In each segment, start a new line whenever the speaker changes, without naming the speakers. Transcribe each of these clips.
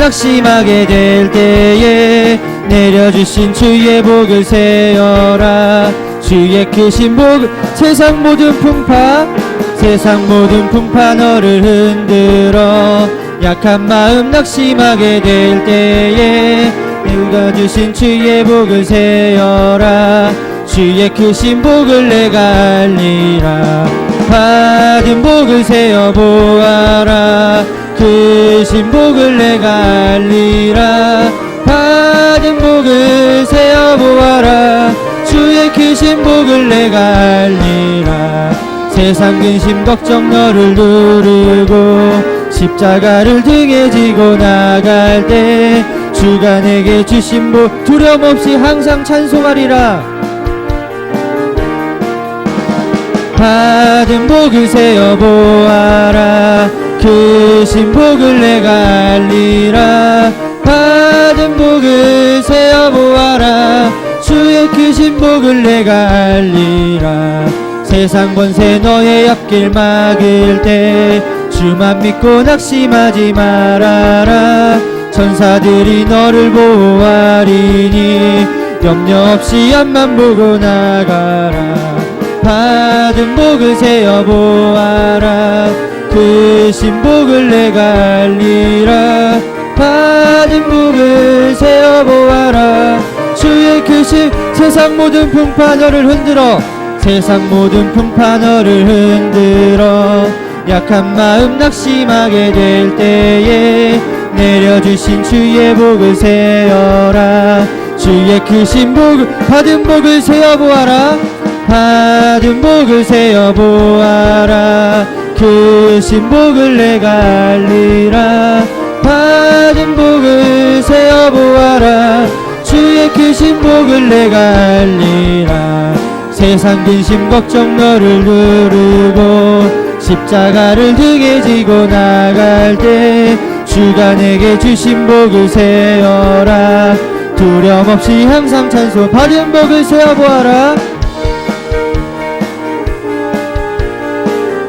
낙심하게 될 때에 내려주신 주의 복을 세어라. 주의 크신 복 세상 모든 풍파 너를 흔들어. 약한 마음 낙심하게 될 때에 내려주신 주의 복을 세어라. 주의 크신 복을 내가 알리라. 받은 복을 세어 보아라. 크신 복을 내가 알리라. 받은 복을 세어 보아라. 주의 크신 복을 내가 알리라. 세상 근심 걱정 너를 누르고 십자가를 등에 지고 나갈 때 주가 내게 주신 복 두려움 없이 항상 찬송하리라. 받은 복을 세어 보아라. 크신 복을 내가 알리라. 받은 복을 세어 보아라. 주의 크신 복을 내가 알리라. 세상 권세 너의 앞길 막을 때 주만 믿고 낙심하지 말아라. 천사들이 너를 보호하리니 염려 없이 앞만 보고 나가라. 받은 복을 세어 보아라. 크신 복을 내가 알리라. 받은 복을 세어 보아라. 주의 크신 세상 모든 풍파 너를 흔들어. 세상 모든 풍파 너를 흔들어. 약한 마음 낙심하게 될 때에 내려주신 주의 복을 세어라. 주의 크신 복을 받은 복을 세어 보아라. 받은 복을 세어 보아라. 크신 복을 내가 알리라. 받은 복을 세어 보아라. 주의 크신 복을 내가 알리라. 세상 근심 걱정 너를 누르고 십자가를 등에 지고 나갈 때 주가 내게 주신 복을 세어라. 두려움 없이 항상 찬송. 받은 복을 세어 보아라.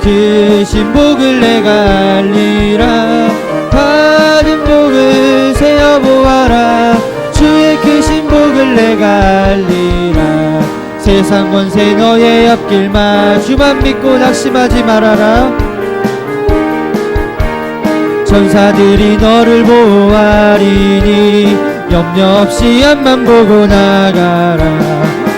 크신 복을 내가 알리라. 받은 복을 세어 보아라. 주의 크신 복을 내가 알리라. 세상 권세 너의 앞길 주만 믿고 낙심하지 말아라. 천사들이 너를 보호하리니 염려 없이 앞만 보고 나가라.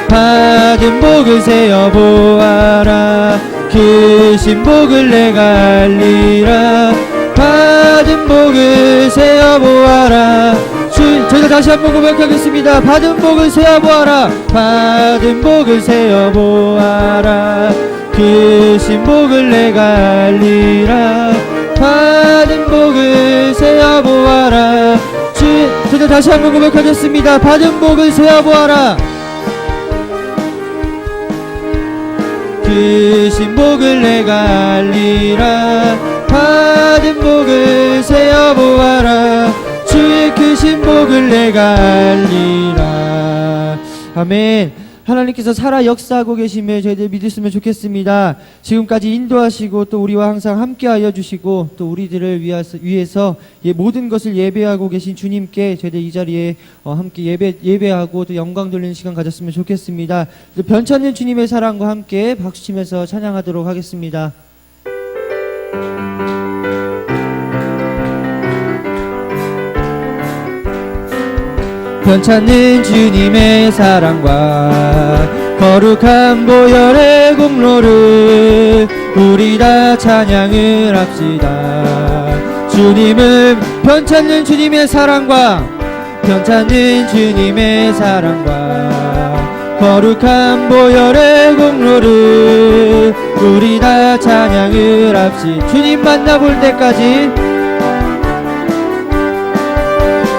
받은 복을 세어 보아라. 크신 복을 내가 알리라. 받은 복을 세어 보아라. 저희가 다시 한번 고백하겠습니다. 받은 복을 세어 보아라. 받은 복을 세어 보아라. 크신 복을 내가 알리라. 받은 복을 세어 보아라. 저희가 다시 한번 고백하겠습니다. 받은 복을 세어 보아라. 크신 복을 내가 알리라. 받은 복을 세어 보아라. 주의 크신 복을 내가 알리라. 아멘. 하나님께서 살아 역사하고 계심을 저희들 믿으시면 좋겠습니다. 지금까지 인도하시고 또 우리와 항상 함께하여 주시고 또 우리들을 위해서 모든 것을 예배하고 계신 주님께 저희들 이 자리에 함께 예배하고 또 영광 돌리는 시간 가졌으면 좋겠습니다. 또 변찮는 주님의 사랑과 함께 박수치면서 찬양하도록 하겠습니다. 변찮는 주님의 사랑과 거룩한 보혈의 공로를 우리 다 찬양을 합시다. 주님을 변찮는 주님의 사랑과 변찮는 주님의 사랑과 거룩한 보혈의 공로를 우리 다 찬양을 합시다. 주님 만나볼 때까지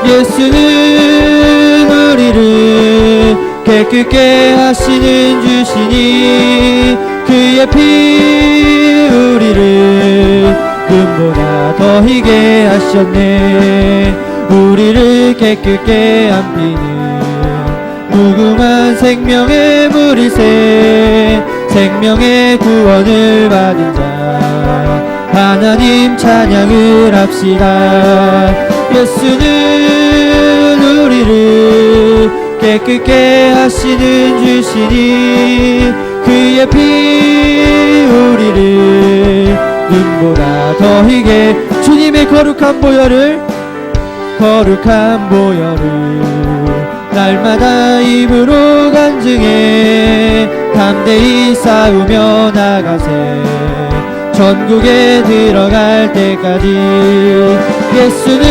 예수는 우리를 깨끗게 하시는 주시니 그의 피 우리를 금보다 더 희게 하셨네. 우리를 깨끗게 한 피는 무궁한 생명의 물이세. 생명의 구원을 받은 자 하나님 찬양을 합시다. 예수는 우리를 깨끗게 하시는 주시니 그의 피 우리를 눈보다 더 희게 주님의 거룩한 보혈을 날마다 입으로 간증해 담대히 싸우며 나가세 전국에 들어갈 때까지 예수는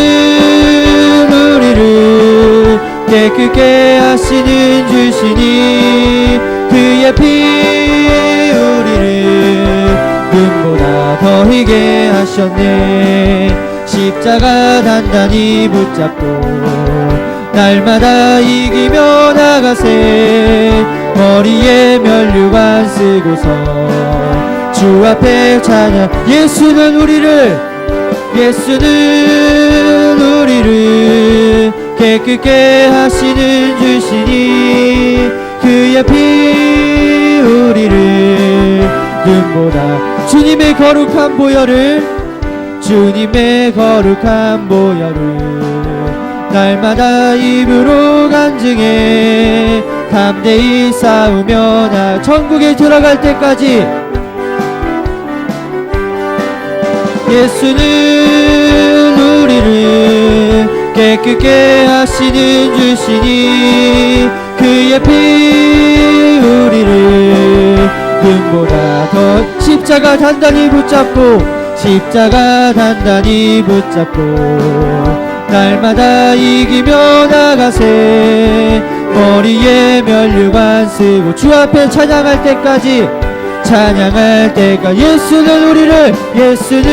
우리를 깨끗게 하시는 주시니 그의 피 우리를 눈보다 더 희게 하셨네 십자가 단단히 붙잡고 날마다 이기며 나가세 머리에 면류관 쓰고서 주 앞에 찬양 예수는 우리를 깨끗게 하시는 주시니 그의 피 우리를 눈보다 주님의 거룩한 보혈을 날마다 입으로 간증해 담대히 싸우며 나 천국에 들어갈 때까지 예수는 우리를 깨끗게 하시는 주시니 그의 피 우리를 눈보다 더 십자가 단단히 붙잡고 날마다 이기며 나가세 머리에 면류관 쓰고 주 앞에 찬양할 때까지 예수는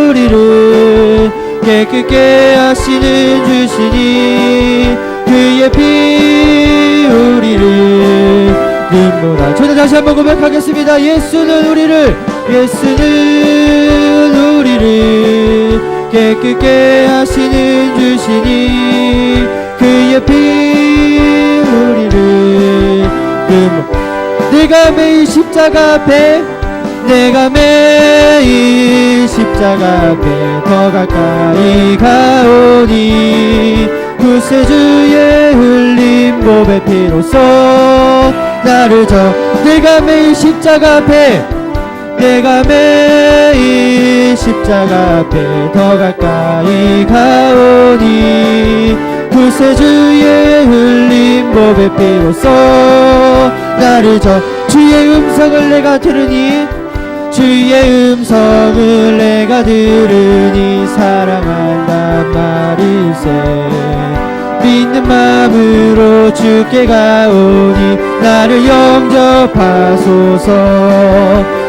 우리를 깨끗게 하시는 주시니 그의 피 우리를 눈보다 저는 다시 한번 고백하겠습니다. 예수는 우리를 깨끗게 하시는 주시니 그의 피 우리를 내가 매일 십자가 앞에 더 가까이 가오니 구세주의 흘린 보배 피로써 나를 내가 매일 십자가 앞에 더 가까이 가오니 구세주의 흘린 보배 피로써 나를 주의 음성을 내가 들으니 사랑한단 말일세 믿는 마음으로 주께 가오니 나를 영접하소서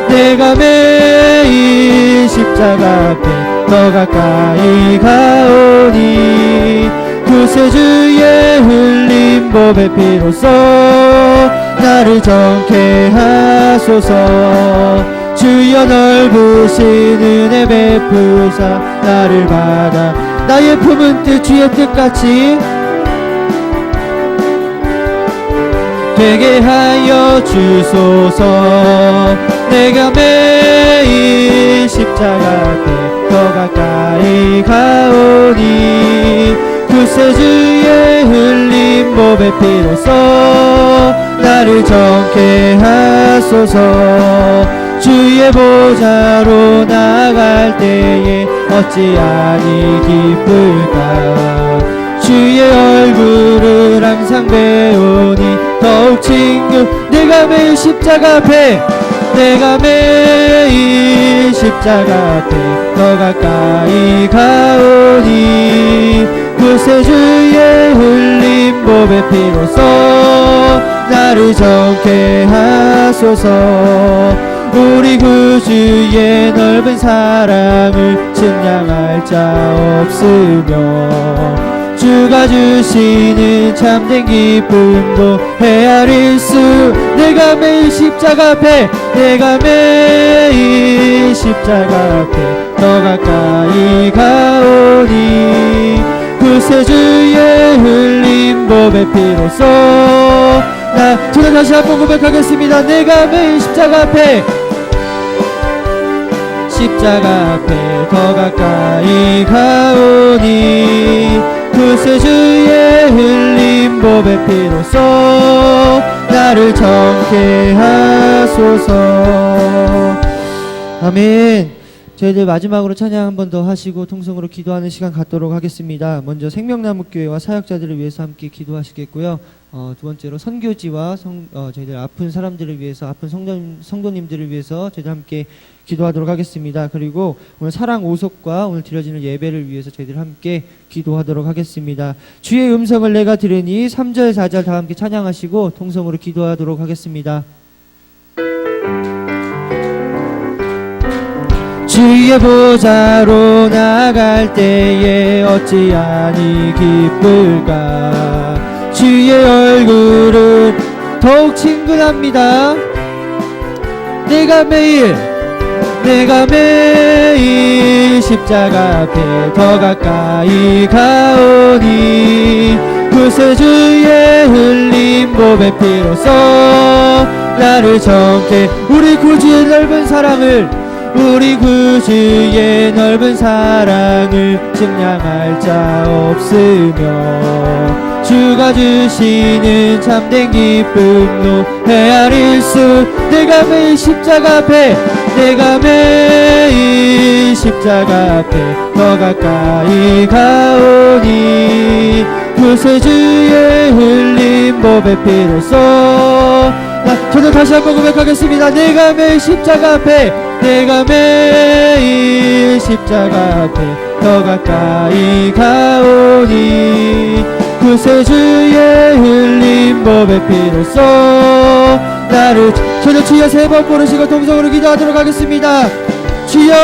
내가 매일 십자가 앞에 더 가까이 가오니 구세주의 흘린 보배 피로써 나를 정케 하소서 주여 넓으신 은혜 베푸사 나를 받아 나의 품은 뜻 주의 뜻같이 되게 하여 주소서 내가 매일 십자가 앞에 더 가까이 가오니 구세주의 흘린 보배 피로써 나를 정케 하소서 주의 보좌로 나아갈 때에 어찌하니 기쁠까 주의 얼굴을 항상 배우니 더욱 친구 내가 매일 십자가 앞에 더 가까이 가오니 구세주의 흘린 보배 피로써 나를 정케 하소서 우리 구주의 넓은 사랑을 측량할 자 없으며 주가 주시는 참된 기쁨도 헤아릴 수 내가 매일 십자가 앞에 더 가까이 가오니 구세주의 흘린 보배 피로써 저는 다시 한번 고백하겠습니다. 내가 매일 십자가 앞에 십자가 앞에 더 가까이 가오니 구세주의 흘린 보배 피로써 나를 정케 하소서. 아멘. 저희들 마지막으로 찬양 한 번 더 하시고 통성으로 기도하는 시간 갖도록 하겠습니다. 먼저 생명나무교회와 사역자들을 위해서 함께 기도하시겠고요. 두 번째로 선교지와 저희들 아픈 사람들을 위해서, 아픈 성도님들을 위해서 저희들 함께 기도하도록 하겠습니다. 그리고 오늘 사랑 오속과 오늘 드려지는 예배를 위해서 저희들 함께 기도하도록 하겠습니다. 주의 음성을 내가 들으니 3절 4절 다 함께 찬양하시고 통성으로 기도하도록 하겠습니다. 주의 보좌로 나갈 때에 어찌하니 기쁠까. 주의 얼굴은 더욱 친근합니다. 내가 매일 십자가 앞에 더 가까이 가오니 구세주의 흘린 보배 피로써 나를 정케. 우리 구주의 넓은 사랑을 증량할 자 없으며 주가 주시는 참된 기쁨도 헤아릴 수. 내가 매일 십자가 앞에 더 가까이 가오니 구세주의 흘린 보배 피로써. 저도 다시 한번 고백하겠습니다. 내가 매일 십자가 앞에 더 가까이 가오니 구세주의 흘린 보배 피로써 나를. 저도 주여 세 번 부르시고 동성으로 기도하도록 하겠습니다. 주여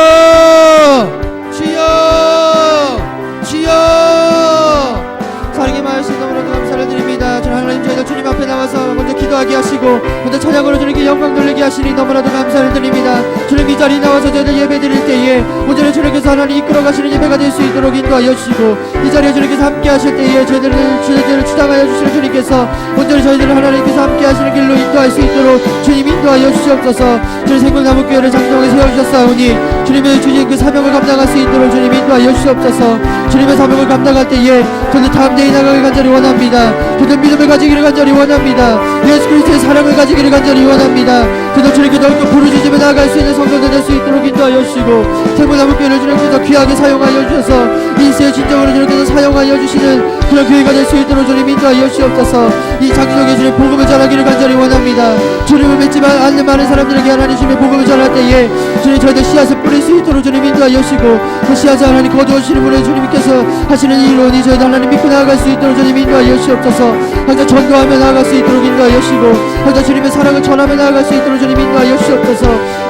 사랑의 마으신 너무나도 감사를 드립니다. 저는 하나님 저희들 주님 앞에 나와서 먼저 기도하게 하시고 먼저 찬양으로 주님께 영광 돌리게 하시니 너무나도 감사를 드립니다. 주님 이 자리에 나와서 저희들 예배 드릴 때에 온전히 주님께서 하나님 이끌어 가시는 예배가 될 수 있도록 인도하여 주시고 이 자리에 주님께서 함께 하실 때에 저희들을 주장하여 주시는 주님께서 온전히 저희들을 하나님께서 함께 하시는 길로 인도할 수 있도록 주님 인도하여 주시옵소서. 주님 생명나무교회를 장성하게 세워주셨사오니 주님 그 사명을 감당할 수 있도록 주님 인도하여 주시옵소서. 주님의 사명을 감당할 때에 저희들 담대히 나가길 간절히 원합니다. 저희들 믿음을 가지기를 간절히 원합니다. 예수 그리스도의 사랑을 가지기를 간절히 원합니다. 저희들 주님께 넓게 부르짖으며 나아갈 수 있는 성도들 될 수 있도록 인도하여 주시고 생명나무교회를 주님께서 귀하게 사용하여 주셔서 인생의 진정으로 주님께서 사용하여 주시는 그런 교회가 될 수 있도록 주님 인도하여 주시옵소서. 이 장소에 주님 복음을 전하기를 간절히 원합니다. 주님을 믿지만 않는 많은 사람들에게 하나님 주님의 복음을 전할 때에 주님 저희들 씨앗을 뿌릴 수 있도록 주님 인도하여 주시고 그 씨앗을 하나님 거두어주시는 분을 주님께서 하시는 일로니 저희들 하나님 믿고 나아갈 수 있도록 주님 인도하여 주시옵소서. 항상 전도하며 나아갈 수 있도록 인도하여 주시고 항상 주님의 사랑을 전하며 나아갈 수 있도록 주님 인도하여 주시옵소서.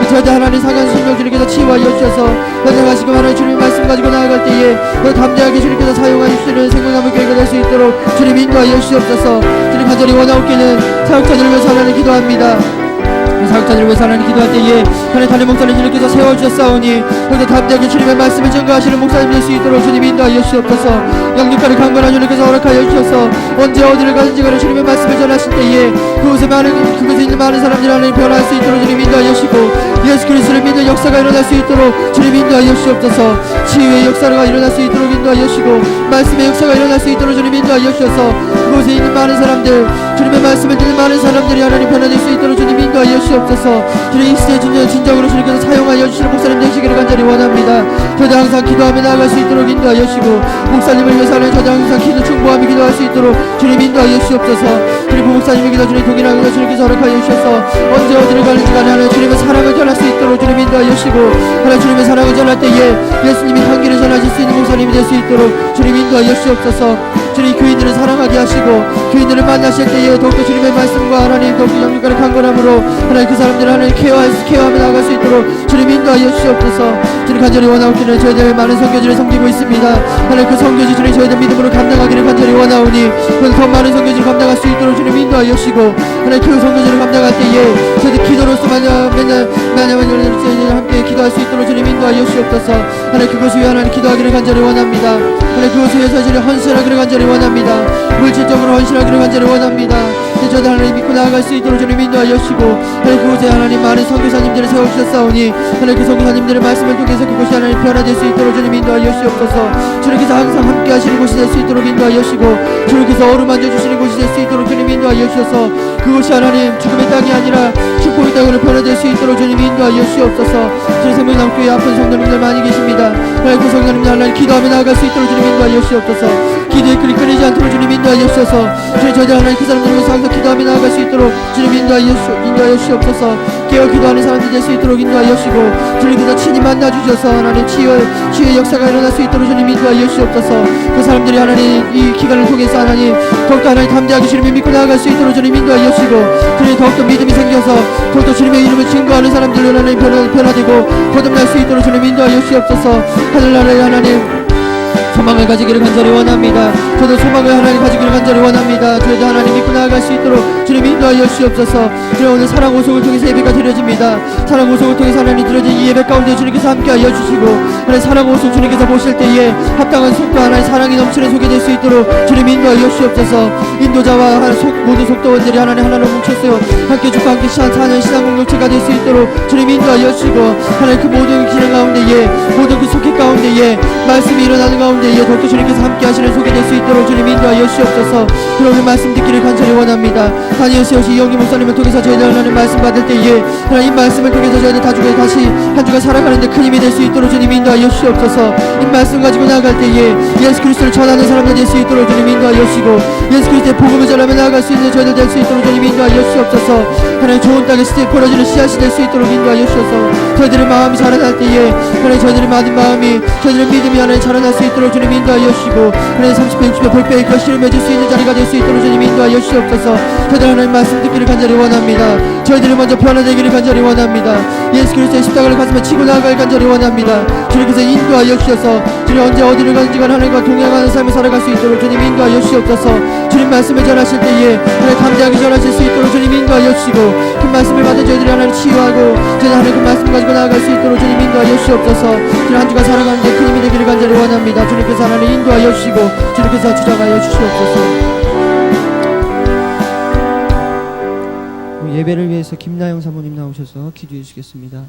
저희들 하나님 상한 심령 주님께서 치유하여 주셔서 나아가시고 하나님 주님의 말씀 가지고 나아갈 때에 담대하게 주님께서 사용하여 주시는 생명나무 교회가 될 수 있도록 주님 인도하여 주시옵소서. 주님 간절히 원하옵기는 사역자들을 위해서 하나님 기도합니다. 사역자들을 위해서 하나님 기도할 때에 하나님 다른 목사님 주님께서 세워주셨사오니 그런데 담대하게 주님의 말씀을 증거하시는 목사님 될 수 있도록 주님 인도하여 주시옵소서. 양육가를 강건한 주님께서 허락하여 주셔서 언제 어디를 가든지 간에 주님의 말씀을 전하실 때에 그곳에 있는 많은 사람들이 하나님 변화할 수 있도록 주님 인도하여 주시고 예수 그리스도를 믿는 역사가 일어날 수 있도록 주님 인도하여 주시옵소서. 치유의 역사가 일어날 수 있도록 인도하여 주시고 말씀의 역사가 일어날 수 있도록 주님 인도하여 주셔서 그곳에 있는 많은 사람들 주님의 말씀을 듣는 많은 사람들이 하나님 변화될 수 있도록 주님 인도하여 주시옵소서. 주님 이 시대에 진정으로 주님께서 사용하여 주시는 목사님 되시기를 간절히 원합니다. 저희도 항상 기도하며 나아갈 수 있도록 인도하여 주시고 목사님을 위해서 하나님 저희도 항상 충고하며 기도할 수 있도록 주님 인도하여 주시옵소서. 주님 부목사님의 기도 주님 동일하게 주님께서 허락하여 주셔서 언제 어디를 가는지 간에 하나님 주님의 사랑을 전할 수 있도록 주님 인도하여 주시고 하나님 주님의 사랑을 전할 때에 예수님이 향기를 전하실 수 있는 목사님이 될 수 있도록 주님 인도하여 주시옵소서. 주님 교인들을 사랑하게 하시고 교인들을 만나실 때에 더욱더 주님의 말씀과 하나님 더욱더 영육간의 강건함으로 하나님 그 사람들을 하나님 케어하며 나아갈 수 있도록 주님 인도하여 주시옵소서. 주님 간절히 원하옵기는 저희들 많은 선교지를 섬기고 있습니다. 하나님 그 선교지 주님 저희들 믿음으로 감당하기를 간절히 원하오니 더 많은 선교지를 감당할 수 있도록 주님 인도하여 주시고 하나님 그 선교지를 감당할 때에 저희들 기도로서 맨날 함께 기도할 수 있도록 주님 인도하여 주시옵소서. 하나님 그것을 위해 하나님 기도하기를 간절히 원합니다. 하나님 그것을 위해서 주님 헌신하기를 간절히 원합니다. 물질적으로 헌신하기를 간절히 원합니다. 저희들 하나님 믿고 나아갈 수 있도록 주님 인도하여 주시고 하나님 그곳에 하나님 많은 선교사님들을 세워주셨사오니 하나님 그 선교사님들의 말씀을 통해서 그곳이 하나님 변화될 수 있도록 주님 인도하여 주시옵소서. 주님께서 항상 함께 하시는 곳이 될 수 있도록 인도하여 주시고 주님께서 어루만져 주시는 곳이 될 수 있도록 주님 인도하여 주셔서 그곳이 하나님 죽음의 땅이 아니라 축복의 땅으로 변화될 수 있도록 주님 인도하여 주시옵소서. 주님 생명남교회 아픈 성도님들 많이 계십니다. 하나님 그 성도님들 하나님 기도하며 나아갈 수 있도록 주님 인도하여 주시옵소서. 기도에 끊이지 않도록 주님 인도하여 주셔서 주님 저희들 하나님 그 사람들 위해서 항상 기도하며 나아갈 수 있도록 주님 인도하여 주시옵소서. 깨어 기도하는 사람들 될 수 있도록 인도하여 주시고 주님께서 친히 만나 주셔서 하나님 치유의 역사가 일어날 수 있도록 주님 인도하여 주시옵소서. 그 사람들이 하나님 이 기간을 통해서 하나님 더욱더 하나님 담대하게 주님을 믿고 나아갈 수 있도록 주님 인도하여 주시고 주님 더욱더 믿음이 생겨서 더욱더 주님의 이름을 증거하는 사람들로 하나님 변화되고 거듭날 수 있도록 주님 인도하여 주시옵소서. 하늘나라의 하나님 소망을 가지기를 간절히 원합니다. 저도 소망을 하나님 가지기를 간절히 원합니다. 저희도 하나님 믿고 나아갈 수 있도록 주님 인도하여 주시옵소서. 주님 오늘 사랑 오속을 통해서 예배가 드려집니다. 사랑 오속을 통해서 하나님 드려진 이 예배 가운데 주님께서 함께하여 주시고 하나님 사랑 오속 주님께서 보실 때에 합당한 속도 하나님 사랑이 넘치는 속이 될 수 있도록 주님 인도하여 주시옵소서. 인도자와 모든 속도원들이 하나님 하나로 뭉쳤어요. 함께 죽고 함께 사는 신앙 공동체가 될 수 있도록 주님 인도하여 주시고 하나님 그 모든 기능 가운데에 모든 그 속회 가운데에 말씀이 일어나는 가운데 더욱더 주님께서 함께 하시는 속이 될 수 있도록 주님 인도하여 주시옵소서. 그러면 말씀 듣기를 간절히 원합니다. 다니엘 세우시 이영기 목사님을 통해서 저희들 하나님 말씀 받을 때에 하나님 이 말씀을 통해서 저희들 다시 한 주간 살아가는데 큰 힘이 될 수 있도록 주님 인도하여 주시옵소서. 이 말씀 가지고 나아갈 때에 예수 그리스도를 전하는 사람들 될 수 있도록 주님 인도하여 주시고 예수 그리스도의 복음을 전하며 나아갈 수 있는 저희들 될 수 있도록 주님 인도하여 주시옵소서. 하나님 좋은 땅에 벌어지는 씨앗이 될 수 있도록 인도하여 주셔서 저희들의 마음이 자라날 때에 하나님 저희들의 많은 마음이 저희들의 믿음이 하나님 자라날 수 있도록 주님 인도하여 주시고 하나님 30배 60배 100배의 결실을 맺을 수 있는 자리가 될 수 있도록 주님 인도하여 주시옵소서. 저희들 하나님 말씀 듣기를 간절히 원합니다. 저희들이 먼저 변화되기를 간절히 원합니다. 예수 그리스도의 십자가를 가슴에 치고 나아가길 간절히 원합니다. 주님께서 인도하여 주셔서 주님 언제 어디를 가든지 하나님과 동행하는 삶을 살아갈 수 있도록 주님 인도하여 주시옵소서. 주님 말씀을 전하실 때에 하나님 담대하게 전하실 수 있도록 주님 인도하여 주시고 그 말씀을 받은 저희들이 하나님 치유하고 저희들 하나님 그 말씀 가지고 나아갈 수 있도록 주님 인도하여 주시옵소서. 주님 한 주간 살아가는데 큰 힘이 되기를 간절히 원합니다. 주님께서 하나님 인도하여 주시고 주님께서 주장하여 주시옵소서. 예배를 위해서 김나영 사모님 나오셔서 기도해 주시겠습니다.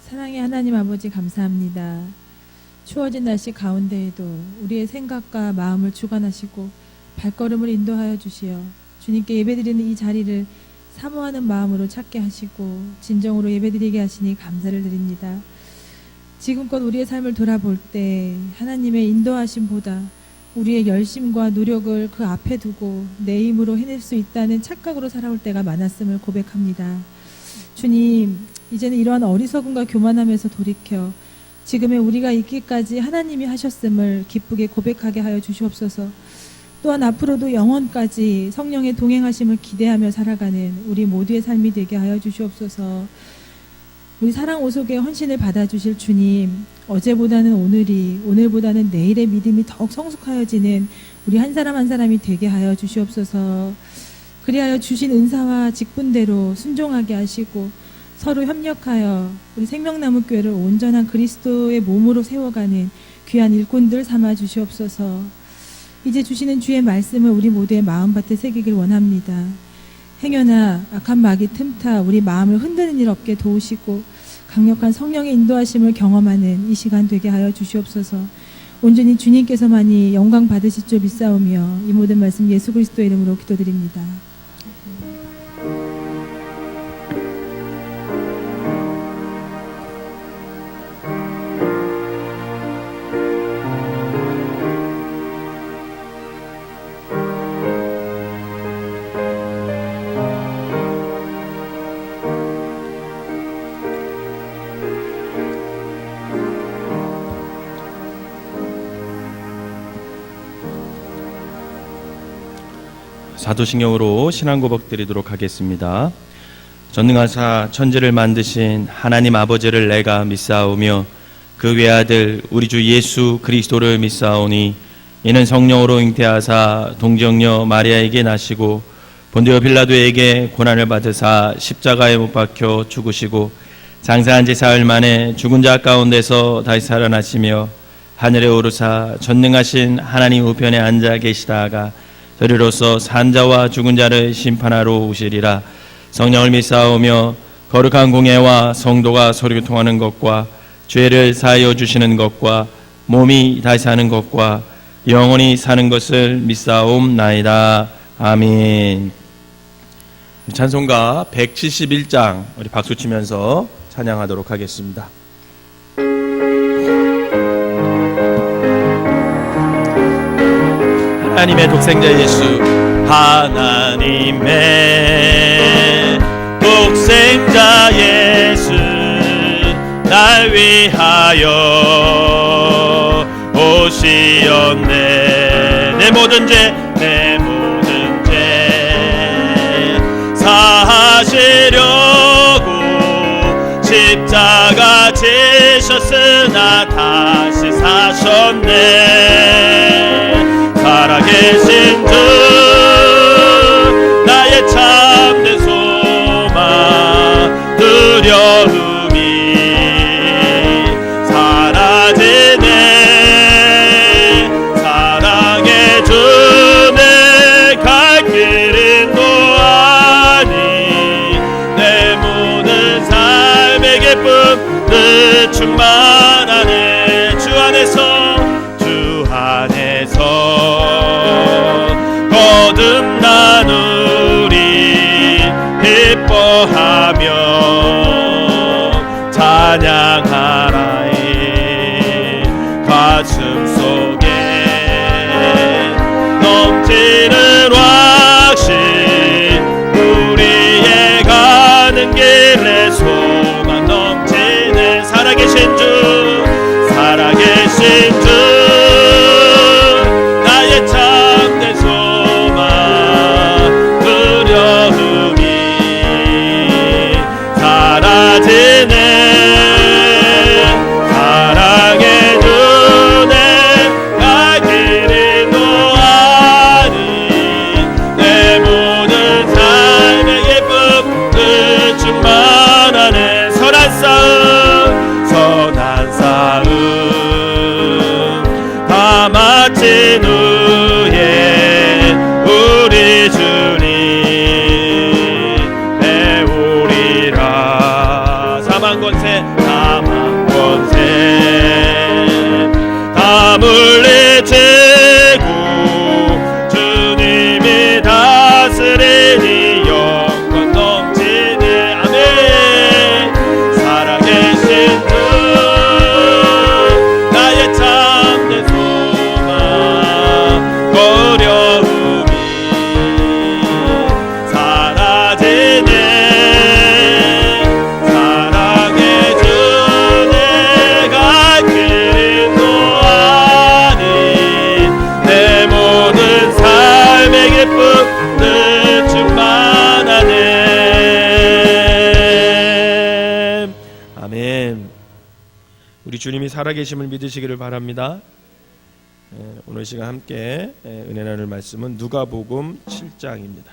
사랑의 하나님 아버지 감사합니다. 추워진 날씨 가운데에도 우리의 생각과 마음을 주관하시고 발걸음을 인도하여 주시어 주님께 예배드리는 이 자리를 사모하는 마음으로 찾게 하시고 진정으로 예배드리게 하시니 감사를 드립니다. 지금껏 우리의 삶을 돌아볼 때 하나님의 인도하심보다 우리의 열심과 노력을 그 앞에 두고 내 힘으로 해낼 수 있다는 착각으로 살아올 때가 많았음을 고백합니다. 주님, 이제는 이러한 어리석음과 교만함에서 돌이켜 지금의 우리가 있기까지 하나님이 하셨음을 기쁘게 고백하게 하여 주시옵소서. 또한 앞으로도 영원까지 성령의 동행하심을 기대하며 살아가는 우리 모두의 삶이 되게 하여 주시옵소서. 우리 사랑 오속의 헌신을 받아주실 주님, 어제보다는 오늘이, 오늘보다는 내일의 믿음이 더욱 성숙하여지는 우리 한 사람 한 사람이 되게 하여 주시옵소서. 그리하여 주신 은사와 직분대로 순종하게 하시고 서로 협력하여 우리 생명나무교회를 온전한 그리스도의 몸으로 세워가는 귀한 일꾼들 삼아 주시옵소서. 이제 주시는 주의 말씀을 우리 모두의 마음밭에 새기길 원합니다. 행여나 악한 마귀 틈타 우리 마음을 흔드는 일 없게 도우시고 강력한 성령의 인도하심을 경험하는 이 시간 되게 하여 주시옵소서. 온전히 주님께서만이 영광 받으실 줄 믿사오며 이 모든 말씀 예수 그리스도의 이름으로 기도드립니다.
사도신경으로 신앙고백 드리도록 하겠습니다. 전능하사 천지를 만드신 하나님 아버지를 내가 믿사오며 그 외아들 우리 주 예수 그리스도를 믿사오니 이는 성령으로 잉태하사 동정녀 마리아에게 나시고 본디오 빌라도에게 고난을 받으사 십자가에 못 박혀 죽으시고 장사한 지 사흘 만에 죽은 자 가운데서 다시 살아나시며 하늘에 오르사 전능하신 하나님 우편에 앉아 계시다가 저리로서 산자와 죽은 자를 심판하러 오시리라. 성령을 믿사오며 거룩한 공예와 성도가 서로 교통하는 것과 죄를 사하여 주시는 것과 몸이 다시 사는 것과 영원히 사는 것을 믿사옵나이다. 아멘. 찬송가 171장 우리 박수 치면서 찬양하도록 하겠습니다. 하나님의 독생자 예수, 하나님의 독생자 예수, 날 위하여 오시었네. 내 모든 죄 사하시려고 십자가 지셨으나 다시 사셨네. 살아계신 주 나의 참된 소망, 두려움이 사라지네. 사랑해 주네. 갈 길은 노하니 내 모든 삶의 기쁨을 충만하네. 주 안에서 거듭나누리. 기뻐하며 찬양하라이. 가슴 속에 넘치는 확신, 우리의 가는 길에 소망 넘치네. 살아계신 주, 살아계신 주, 나의 참된 소망, 두려움이 사라지네. 사랑해 주네. 갈 길이 노하니 내 모든 삶의 기쁨을 충만하네. 선한 싸움 다 마친 후에 우리 주님 배우리라. 사망권세 다 물리치고 주님이 다스리니 영광 넘치네. 아멘. 살아계신 주 나의 참된 소망, 어려움이 사라지네. 사랑해 주네. 갈 길은 노하니 내 모든 삶의 기쁨을 충만하네. 아멘. 우리 주님이 살아계심을 믿으시기를 바랍니다. 오늘 시간 함께 은혜 나눌 말씀은 누가복음 7장입니다.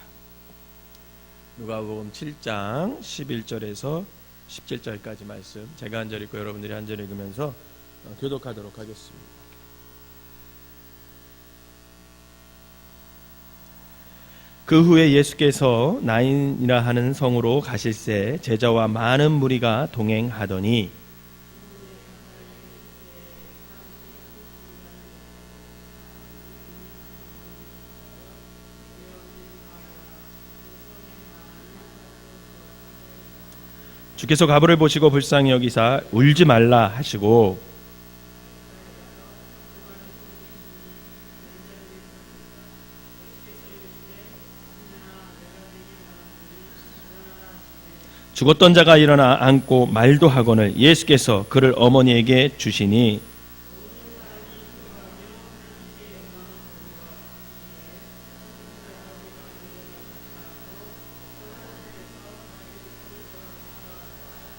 누가복음 7장 11절에서 17절까지 말씀, 제가 한 절 읽고 여러분들이 한 절 읽으면서 교독하도록 하겠습니다. 그 후에 예수께서 나인이라 하는 성으로 가실새 제자와 많은 무리가 동행하더니 주께서 가부를 보시고 불쌍히 여기사 울지 말라 하시고 죽었던 자가 일어나 앉고 말도 하거늘 예수께서 그를 어머니에게 주시니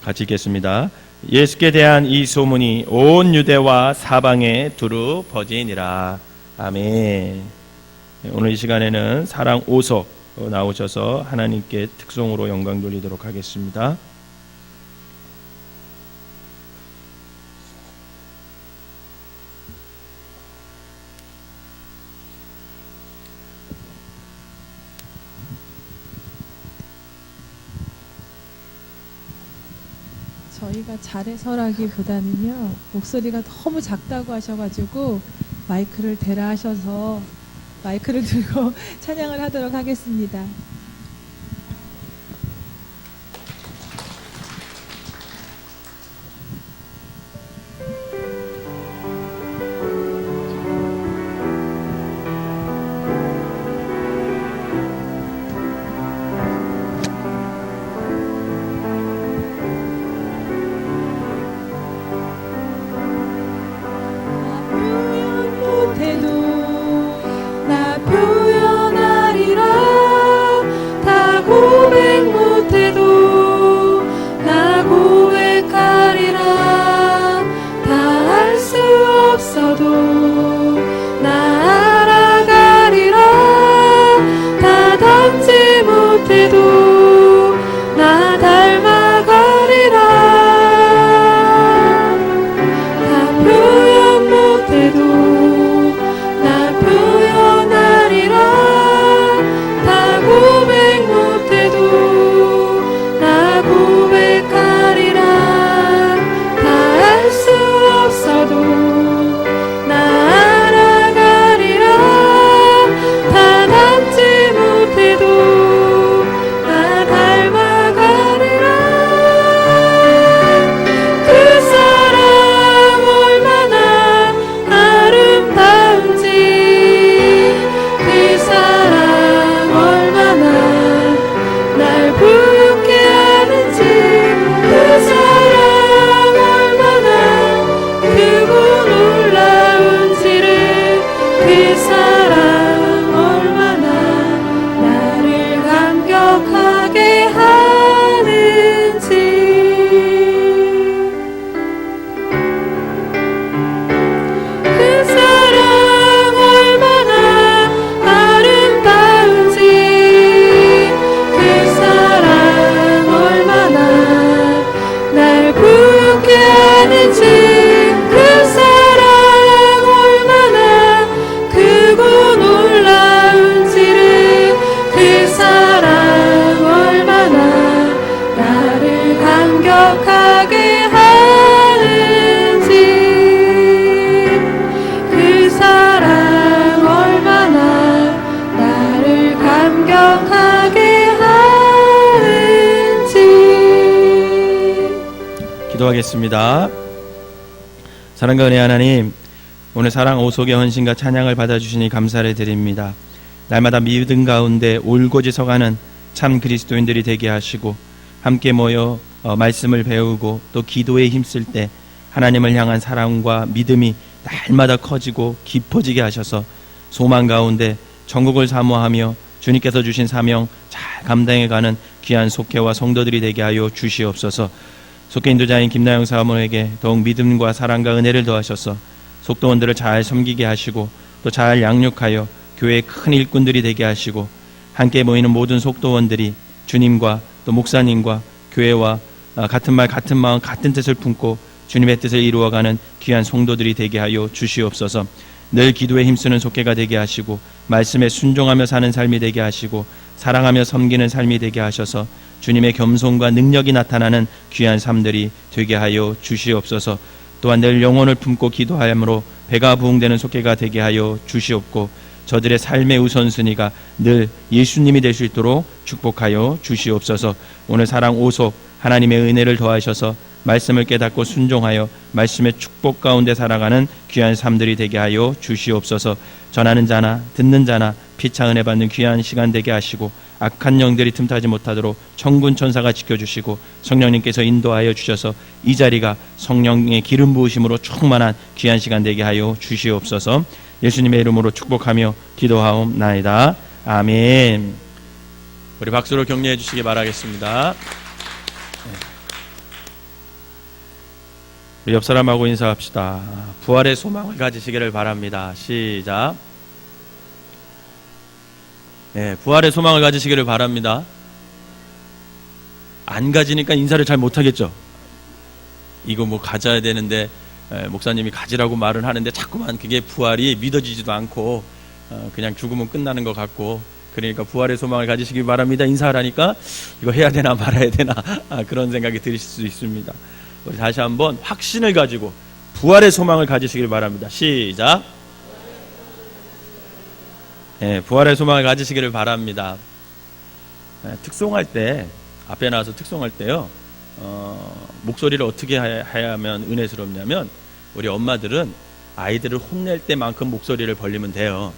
같이 읽겠습니다. 예수께 대한 이 소문이 온 유대와 사방에 두루 퍼지니라. 아멘. 오늘 이 시간에는 사랑 오석 나오셔서 하나님께 특송으로 영광 돌리도록 하겠습니다.
저희가 잘해서라기보다는요, 목소리가 너무 작다고 하셔가지고 마이크를 대라 하셔서 마이크를 들고 찬양을 하도록 하겠습니다.
나 표현하리라 다 고백 못해도 나 고백하리라 다 할 수 없어도 나 알아가리라 다 닮지 못해도 나 닮아가리라 다 표현 못해도 나 표현하리라 다 고백 못해도 나 고백하리라 다 할 수 없어도 나 알아가리라 다 닮지 못해도 나 닮아가리라 그 사랑 얼마나 아름다운지 그 사랑 얼마나 날 부유케 하는지 그 사랑 얼마나 크고 놀라운지를 그 사랑 얼마나 나를 감격하게 하는지 그 사랑 얼마나 아름다운지 그 사랑 얼마나 날 부유케 하는지 그 사랑 얼마나 크고 놀라운지를 그 사랑 얼마나 나를 감격하게 하는지 그 사랑 얼마나 나를 감격하게 하는지.
기도하겠습니다. 사랑과 은혜 하나님, 오늘 사랑 오속의 헌신과 찬양을 받아주시니 감사를 드립니다. 날마다 믿음 가운데 올곧이 서가는 참 그리스도인들이 되게 하시고 함께 모여 말씀을 배우고 또 기도에 힘쓸 때 하나님을 향한 사랑과 믿음이 날마다 커지고 깊어지게 하셔서 소망 가운데 천국을 사모하며 주님께서 주신 사명 잘 감당해가는 귀한 속회와 성도들이 되게 하여 주시옵소서. 속회 인도자인 김나영 사모에게 더욱 믿음과 사랑과 은혜를 더하셔서 속도원들을 잘 섬기게 하시고 또 잘 양육하여 교회의 큰 일꾼들이 되게 하시고 함께 모이는 모든 속도원들이 주님과 또 목사님과 교회와 같은 말 같은 마음 같은 뜻을 품고 주님의 뜻을 이루어가는 귀한 성도들이 되게 하여 주시옵소서. 늘 기도에 힘쓰는 속회가 되게 하시고 말씀에 순종하며 사는 삶이 되게 하시고 사랑하며 섬기는 삶이 되게 하셔서 주님의 겸손과 능력이 나타나는 귀한 삶들이 되게 하여 주시옵소서. 또한 늘 영혼을 품고 기도하므로 배가 부흥되는 속회가 되게 하여 주시옵고 저들의 삶의 우선순위가 늘 예수님이 될 수 있도록 축복하여 주시옵소서. 오늘 사랑 오속 하나님의 은혜를 더하셔서 말씀을 깨닫고 순종하여 말씀의 축복 가운데 살아가는 귀한 삶들이 되게 하여 주시옵소서. 전하는 자나 듣는 자나 피차 은혜 받는 귀한 시간 되게 하시고 악한 영들이 틈타지 못하도록 천군 천사가 지켜주시고 성령님께서 인도하여 주셔서 이 자리가 성령의 기름 부으심으로 충만한 귀한 시간 되게 하여 주시옵소서. 예수님의 이름으로 축복하며 기도하옵나이다. 아멘. 우리 박수로 격려해 주시기 바라겠습니다. 우리 옆 사람하고 인사합시다. 부활의 소망을 가지시기를 바랍니다. 시작. 네, 부활의 소망을 가지시기를 바랍니다. 안 가지니까 인사를 잘 못하겠죠. 이거 뭐 가져야 되는데 목사님이 가지라고 말을 하는데 자꾸만 그게 부활이 믿어지지도 않고 그냥 죽으면 끝나는 것 같고, 그러니까 부활의 소망을 가지시기 바랍니다. 인사하라니까 이거 해야 되나 말아야 되나 그런 생각이 드실 수 있습니다. 우리 다시 한번 확신을 가지고 부활의 소망을 가지시길 바랍니다. 시작. 네, 부활의 소망을 가지시기를 바랍니다. 네, 특송할 때, 앞에 나와서 특송할 때요, 목소리를 어떻게 해야 하면 은혜스럽냐면, 우리 엄마들은 아이들을 혼낼 때만큼 목소리를 벌리면 돼요.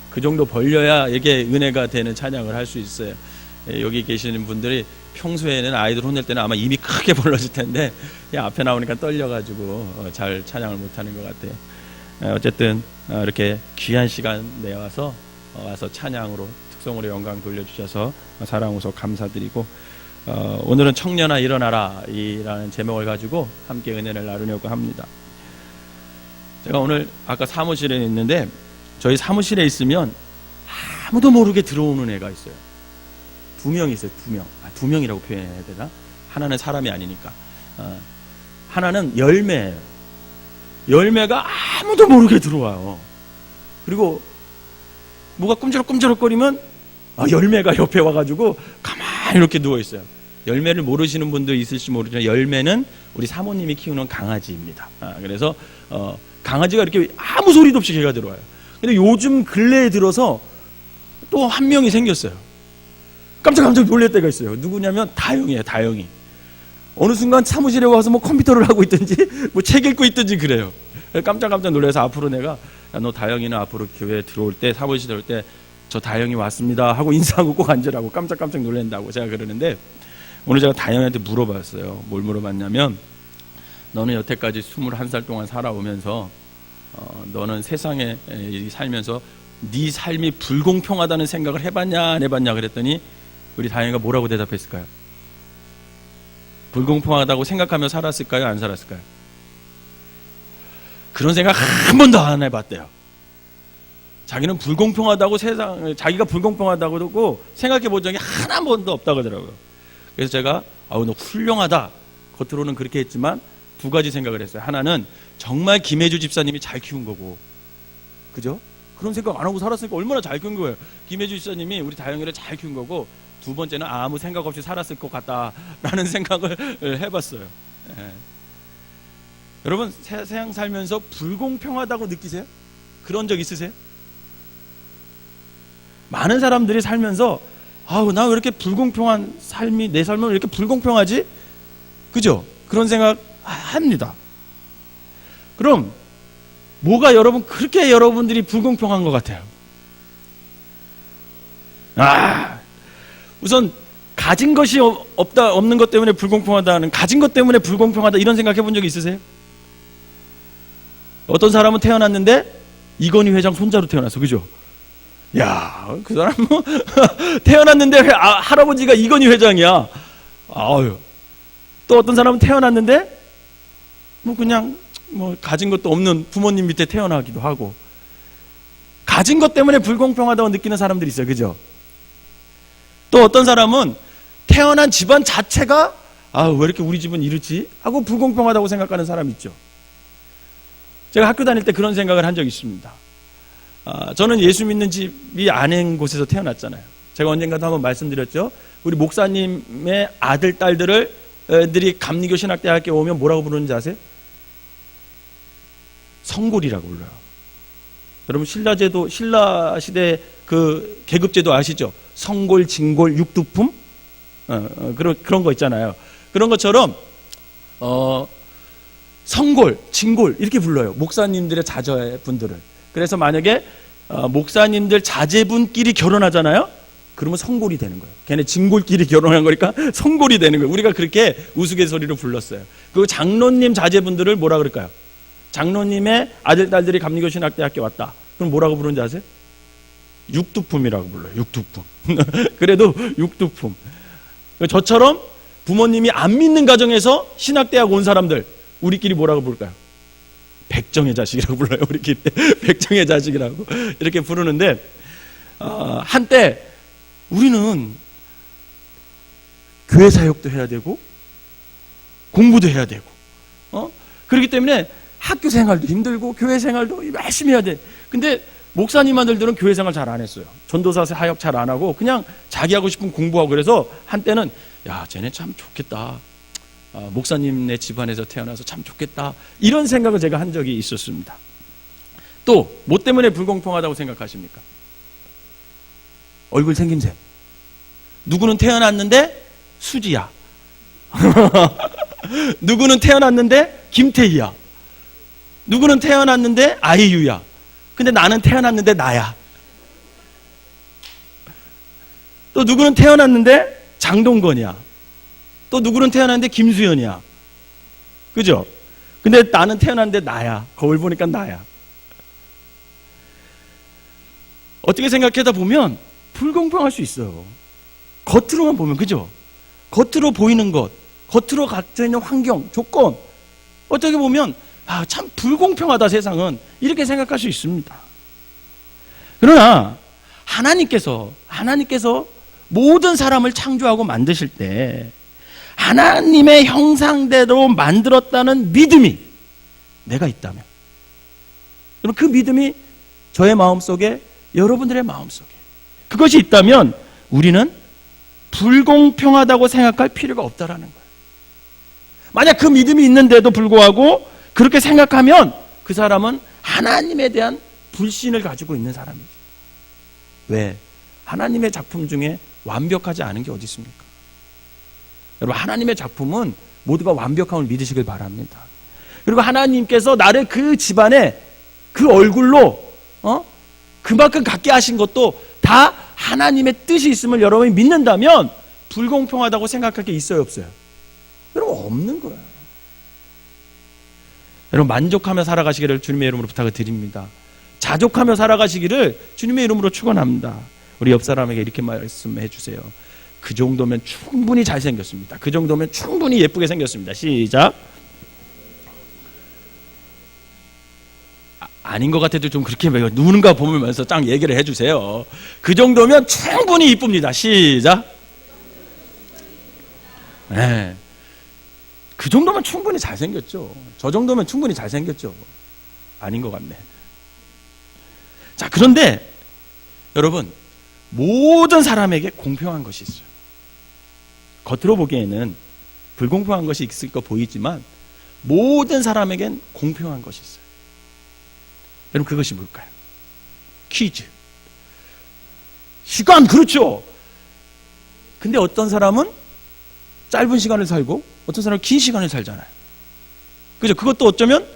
그 정도 벌려야 이게 은혜가 되는 찬양을 할 수 있어요. 여기 계시는 분들이 평소에는 아이들 혼낼 때는 아마 입이 크게 벌러질 텐데 앞에 나오니까 떨려가지고 잘 찬양을 못하는 것 같아요. 어쨌든 이렇게 귀한 시간 내와서 와서 찬양으로 특성으로 영광 돌려주셔서 사랑으로 감사드리고, 오늘은 청년아 일어나라 이라는 제목을 가지고 함께 은혜를 나누려고 합니다. 제가 오늘 아까 사무실에 있는데 저희 사무실에 있으면 아무도 모르게 들어오는 애가 있어요. 2명 있어요. 2명. 2명이라고 표현해야 되나? 하나는 사람이 아니니까. 하나는 열매예요. 열매가 아무도 모르게 들어와요. 그리고 뭐가 꿈저럭꿈저럭거리면 열매가 옆에 와가지고 가만히 이렇게 누워있어요. 열매를 모르시는 분도 있을지 모르지만 열매는 우리 사모님이 키우는 강아지입니다. 그래서 강아지가 이렇게 아무 소리도 없이 걔가 들어와요. 근데 요즘 근래에 들어서 또 한 명이 생겼어요. 깜짝 놀랄 때가 있어요. 누구냐면 다영이에요. 다영이. 어느 순간 사무실에 와서 뭐 컴퓨터를 하고 있든지 뭐 책 읽고 있든지 그래요. 깜짝 놀라서 앞으로 내가 너 다영이는 앞으로 교회에 들어올 때, 사무실 들어올 때 저 다영이 왔습니다 하고 인사하고 꼭 앉으라고 깜짝 놀란다고 제가 그러는데, 오늘 제가 다영이한테 물어봤어요. 뭘 물어봤냐면, 너는 여태까지 21살 동안 살아오면서 너는 세상에 살면서 네 삶이 불공평하다는 생각을 해봤냐 안 해봤냐 그랬더니 우리 다영이가 뭐라고 대답했을까요? 불공평하다고 생각하며 살았을까요? 안 살았을까요? 그런 생각 한 번도 안 해봤대요. 자기는 불공평하다고 자기가 불공평하다고 생각해 본 적이 한 번도 없다고 하더라고요. 그래서 제가 너 훌륭하다. 겉으로는 그렇게 했지만 2가지 생각을 했어요. 하나는 정말 김혜주 집사님이 잘 키운 거고, 그죠? 그런 생각 안 하고 살았으니까 얼마나 잘 키운 거예요. 김혜주 집사님이 우리 다영이를 잘 키운 거고, 2번째는 아무 생각 없이 살았을 것 같다라는 생각을 해봤어요. 예. 여러분 세상 살면서 불공평하다고 느끼세요? 그런 적 있으세요? 많은 사람들이 살면서 나 왜 이렇게 불공평한 삶이, 내 삶은 왜 이렇게 불공평하지? 그죠? 그런 생각 합니다. 그럼 뭐가 그렇게 여러분들이 불공평한 것 같아요? 우선 가진 것이 없는 것 때문에 불공평하다는, 가진 것 때문에 불공평하다 이런 생각 해본 적 있으세요? 어떤 사람은 태어났는데 이건희 회장 손자로 태어났어, 그죠? 야, 그 사람 태어났는데 할아버지가 이건희 회장이야. 또 어떤 사람은 태어났는데 그냥 가진 것도 없는 부모님 밑에 태어나기도 하고, 가진 것 때문에 불공평하다고 느끼는 사람들이 있어요, 그죠? 또 어떤 사람은 태어난 집안 자체가 왜 이렇게 우리 집은 이렇지? 하고 불공평하다고 생각하는 사람이 있죠. 제가 학교 다닐 때 그런 생각을 한 적이 있습니다. 저는 예수 믿는 집이 아닌 곳에서 태어났잖아요. 제가 언젠가도 한번 말씀드렸죠. 우리 목사님의 아들, 딸들이 감리교 신학대학교에 오면 뭐라고 부르는지 아세요? 성골이라고 불러요. 여러분 신라 시대 그 계급제도 아시죠? 성골, 진골, 육두품? 그런 거 있잖아요. 그런 것처럼 성골, 진골 이렇게 불러요. 목사님들의 자제분들을. 그래서 만약에 목사님들 자제분끼리 결혼하잖아요. 그러면 성골이 되는 거예요. 걔네 진골끼리 결혼한 거니까 성골이 되는 거예요. 우리가 그렇게 우스갯소리로 불렀어요. 그 장로님 자제분들을 뭐라 그럴까요? 장로님의 아들, 딸들이 감리교 신학대학교 왔다. 그럼 뭐라고 부르는지 아세요? 육두품이라고 불러요. 육두품. 그래도 육두품. 저처럼 부모님이 안 믿는 가정에서 신학대학 온 사람들, 우리끼리 뭐라고 부를까요? 백정의 자식이라고 불러요. 우리끼리 백정의 자식이라고 이렇게 부르는데, 한때 우리는 교회 사역도 해야 되고 공부도 해야 되고 그렇기 때문에 학교 생활도 힘들고 교회 생활도 열심히 해야 돼. 근데 목사님 아들들은 교회 생활 잘 안 했어요. 전도사 사역 잘 안 하고 그냥 자기 하고 싶은 공부하고. 그래서 한때는 야, 쟤네 참 좋겠다. 목사님네 집안에서 태어나서 참 좋겠다, 이런 생각을 제가 한 적이 있었습니다. 또 뭐 때문에 불공평하다고 생각하십니까? 얼굴 생김새. 누구는 태어났는데 수지야. 누구는 태어났는데 김태희야. 누구는 태어났는데 아이유야. 근데 나는 태어났는데 나야. 또 누구는 태어났는데 장동건이야. 또 누구는 태어났는데 김수현이야. 그죠? 근데 나는 태어났는데 나야. 거울 보니까 나야. 어떻게 생각하다 보면 불공평할 수 있어요. 겉으로만 보면, 그죠? 겉으로 보이는 것, 겉으로 갖춰 있는 환경, 조건, 어떻게 보면 참 불공평하다 세상은, 이렇게 생각할 수 있습니다. 그러나 하나님께서 모든 사람을 창조하고 만드실 때 하나님의 형상대로 만들었다는 믿음이 내가 있다면, 여러분, 그 믿음이 저의 마음속에, 여러분들의 마음속에 그것이 있다면 우리는 불공평하다고 생각할 필요가 없다라는 거예요. 만약 그 믿음이 있는데도 불구하고 그렇게 생각하면 그 사람은 하나님에 대한 불신을 가지고 있는 사람이죠. 왜? 하나님의 작품 중에 완벽하지 않은 게 어디 있습니까? 여러분, 하나님의 작품은 모두가 완벽함을 믿으시길 바랍니다. 그리고 하나님께서 나를 그 집안에 그 얼굴로 그만큼 갖게 하신 것도 다 하나님의 뜻이 있음을 여러분이 믿는다면 불공평하다고 생각할 게 있어요, 없어요? 여러분, 없는 거예요. 여러분, 만족하며 살아가시기를 주님의 이름으로 부탁을 드립니다. 자족하며 살아가시기를 주님의 이름으로 축원합니다. 우리 옆 사람에게 이렇게 말씀해 주세요. 그 정도면 충분히 잘생겼습니다. 그 정도면 충분히 예쁘게 생겼습니다. 시작. 아닌 것 같아도 좀 그렇게 누군가 보면서 딱 얘기를 해주세요. 그 정도면 충분히 이쁩니다. 시작. 네. 그 정도면 충분히 잘생겼죠. 저 정도면 충분히 잘생겼죠. 아닌 것 같네. 자, 그런데 여러분, 모든 사람에게 공평한 것이 있어요. 겉으로 보기에는 불공평한 것이 있을 거 보이지만 모든 사람에겐 공평한 것이 있어요. 여러분, 그것이 뭘까요? 퀴즈. 시간, 그렇죠. 근데 어떤 사람은 짧은 시간을 살고 어떤 사람은 긴 시간을 살잖아요. 그죠? 그것도 어쩌면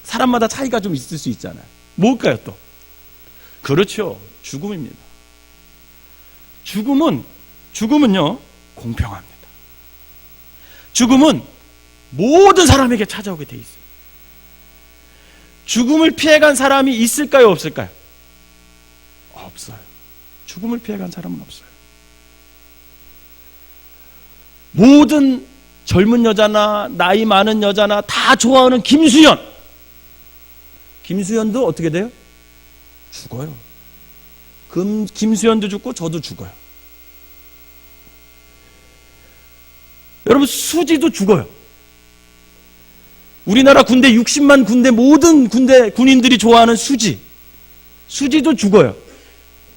사람마다 차이가 좀 있을 수 있잖아요. 뭘까요, 또? 그렇죠. 죽음입니다. 죽음은요, 공평합니다. 죽음은 모든 사람에게 찾아오게 돼 있어요. 죽음을 피해간 사람이 있을까요, 없을까요? 없어요. 죽음을 피해간 사람은 없어요. 모든 젊은 여자나 나이 많은 여자나 다 좋아하는 김수현. 김수현도 어떻게 돼요? 죽어요. 김수현도 죽고 저도 죽어요. 여러분, 수지도 죽어요. 우리나라 군대 60만 군대 모든 군대 군인들이 좋아하는 수지도 죽어요.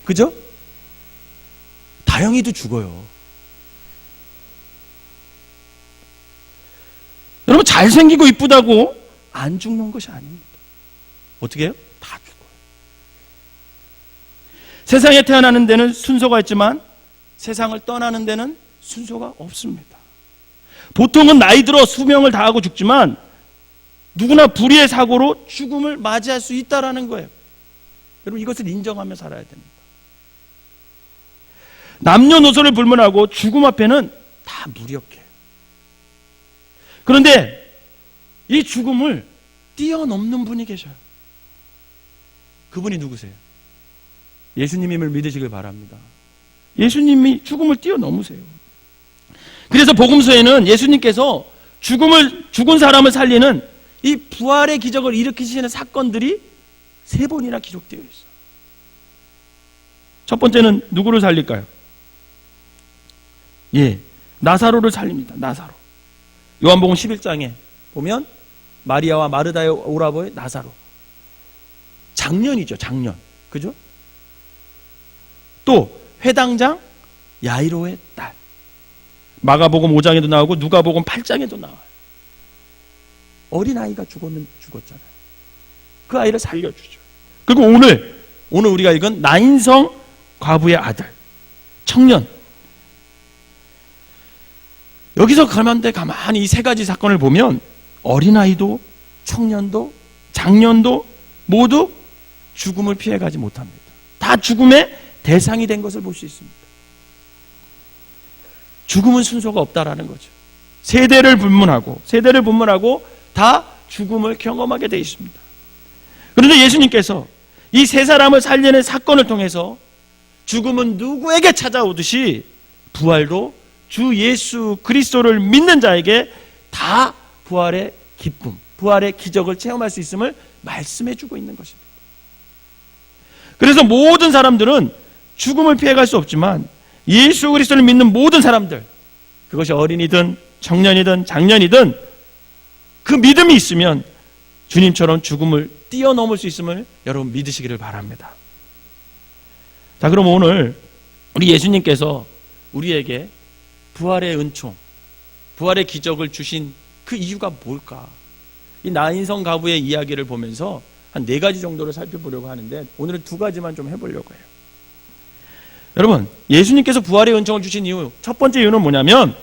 그죠? 다영이도 죽어요. 여러분, 잘생기고 이쁘다고 안 죽는 것이 아닙니다. 어떻게 해요? 다 죽어요. 세상에 태어나는 데는 순서가 있지만 세상을 떠나는 데는 순서가 없습니다. 보통은 나이 들어 수명을 다하고 죽지만 누구나 불의의 사고로 죽음을 맞이할 수 있다는 거예요. 여러분, 이것을 인정하며 살아야 됩니다. 남녀노소를 불문하고 죽음 앞에는 다 무력해요. 그런데 이 죽음을 뛰어넘는 분이 계셔요. 그분이 누구세요? 예수님임을 믿으시길 바랍니다. 예수님이 죽음을 뛰어넘으세요. 그래서 복음서에는 예수님께서 죽은 사람을 살리는 이 부활의 기적을 일으키시는 사건들이 3번이나 기록되어 있어요. 첫 번째는 누구를 살릴까요? 나사로를 살립니다. 나사로. 요한복음 11장에 보면 마리아와 마르다의 오라버의 나사로. 장년이죠, 장년. 그죠? 또 회당장 야이로의 딸. 마가복음 5장에도 나오고 누가복음 8장에도 나와요. 어린아이가 죽었잖아요. 그 아이를 살려주죠. 그리고 오늘 우리가 읽은 나인성 과부의 아들, 청년. 여기서 가만히 이 세 가지 사건을 보면 어린아이도 청년도 장년도 모두 죽음을 피해가지 못합니다. 다 죽음의 대상이 된 것을 볼 수 있습니다. 죽음은 순서가 없다라는 거죠. 세대를 분문하고 다 죽음을 경험하게 되어 있습니다. 그런데 예수님께서 이 세 사람을 살리는 사건을 통해서 죽음은 누구에게 찾아오듯이 부활도 주 예수 그리스도를 믿는 자에게 다 부활의 기쁨, 부활의 기적을 체험할 수 있음을 말씀해 주고 있는 것입니다. 그래서 모든 사람들은 죽음을 피해갈 수 없지만 예수 그리스도를 믿는 모든 사람들, 그것이 어린이든 청년이든 장년이든 그 믿음이 있으면 주님처럼 죽음을 뛰어넘을 수 있음을 여러분 믿으시기를 바랍니다. 자, 그럼 오늘 우리 예수님께서 우리에게 부활의 은총, 부활의 기적을 주신 그 이유가 뭘까? 이 나인성 가부의 이야기를 보면서 한 4가지 정도를 살펴보려고 하는데 오늘은 2가지만 좀 해보려고 해요. 여러분, 예수님께서 부활의 은총을 주신 이유, 첫 번째 이유는 뭐냐면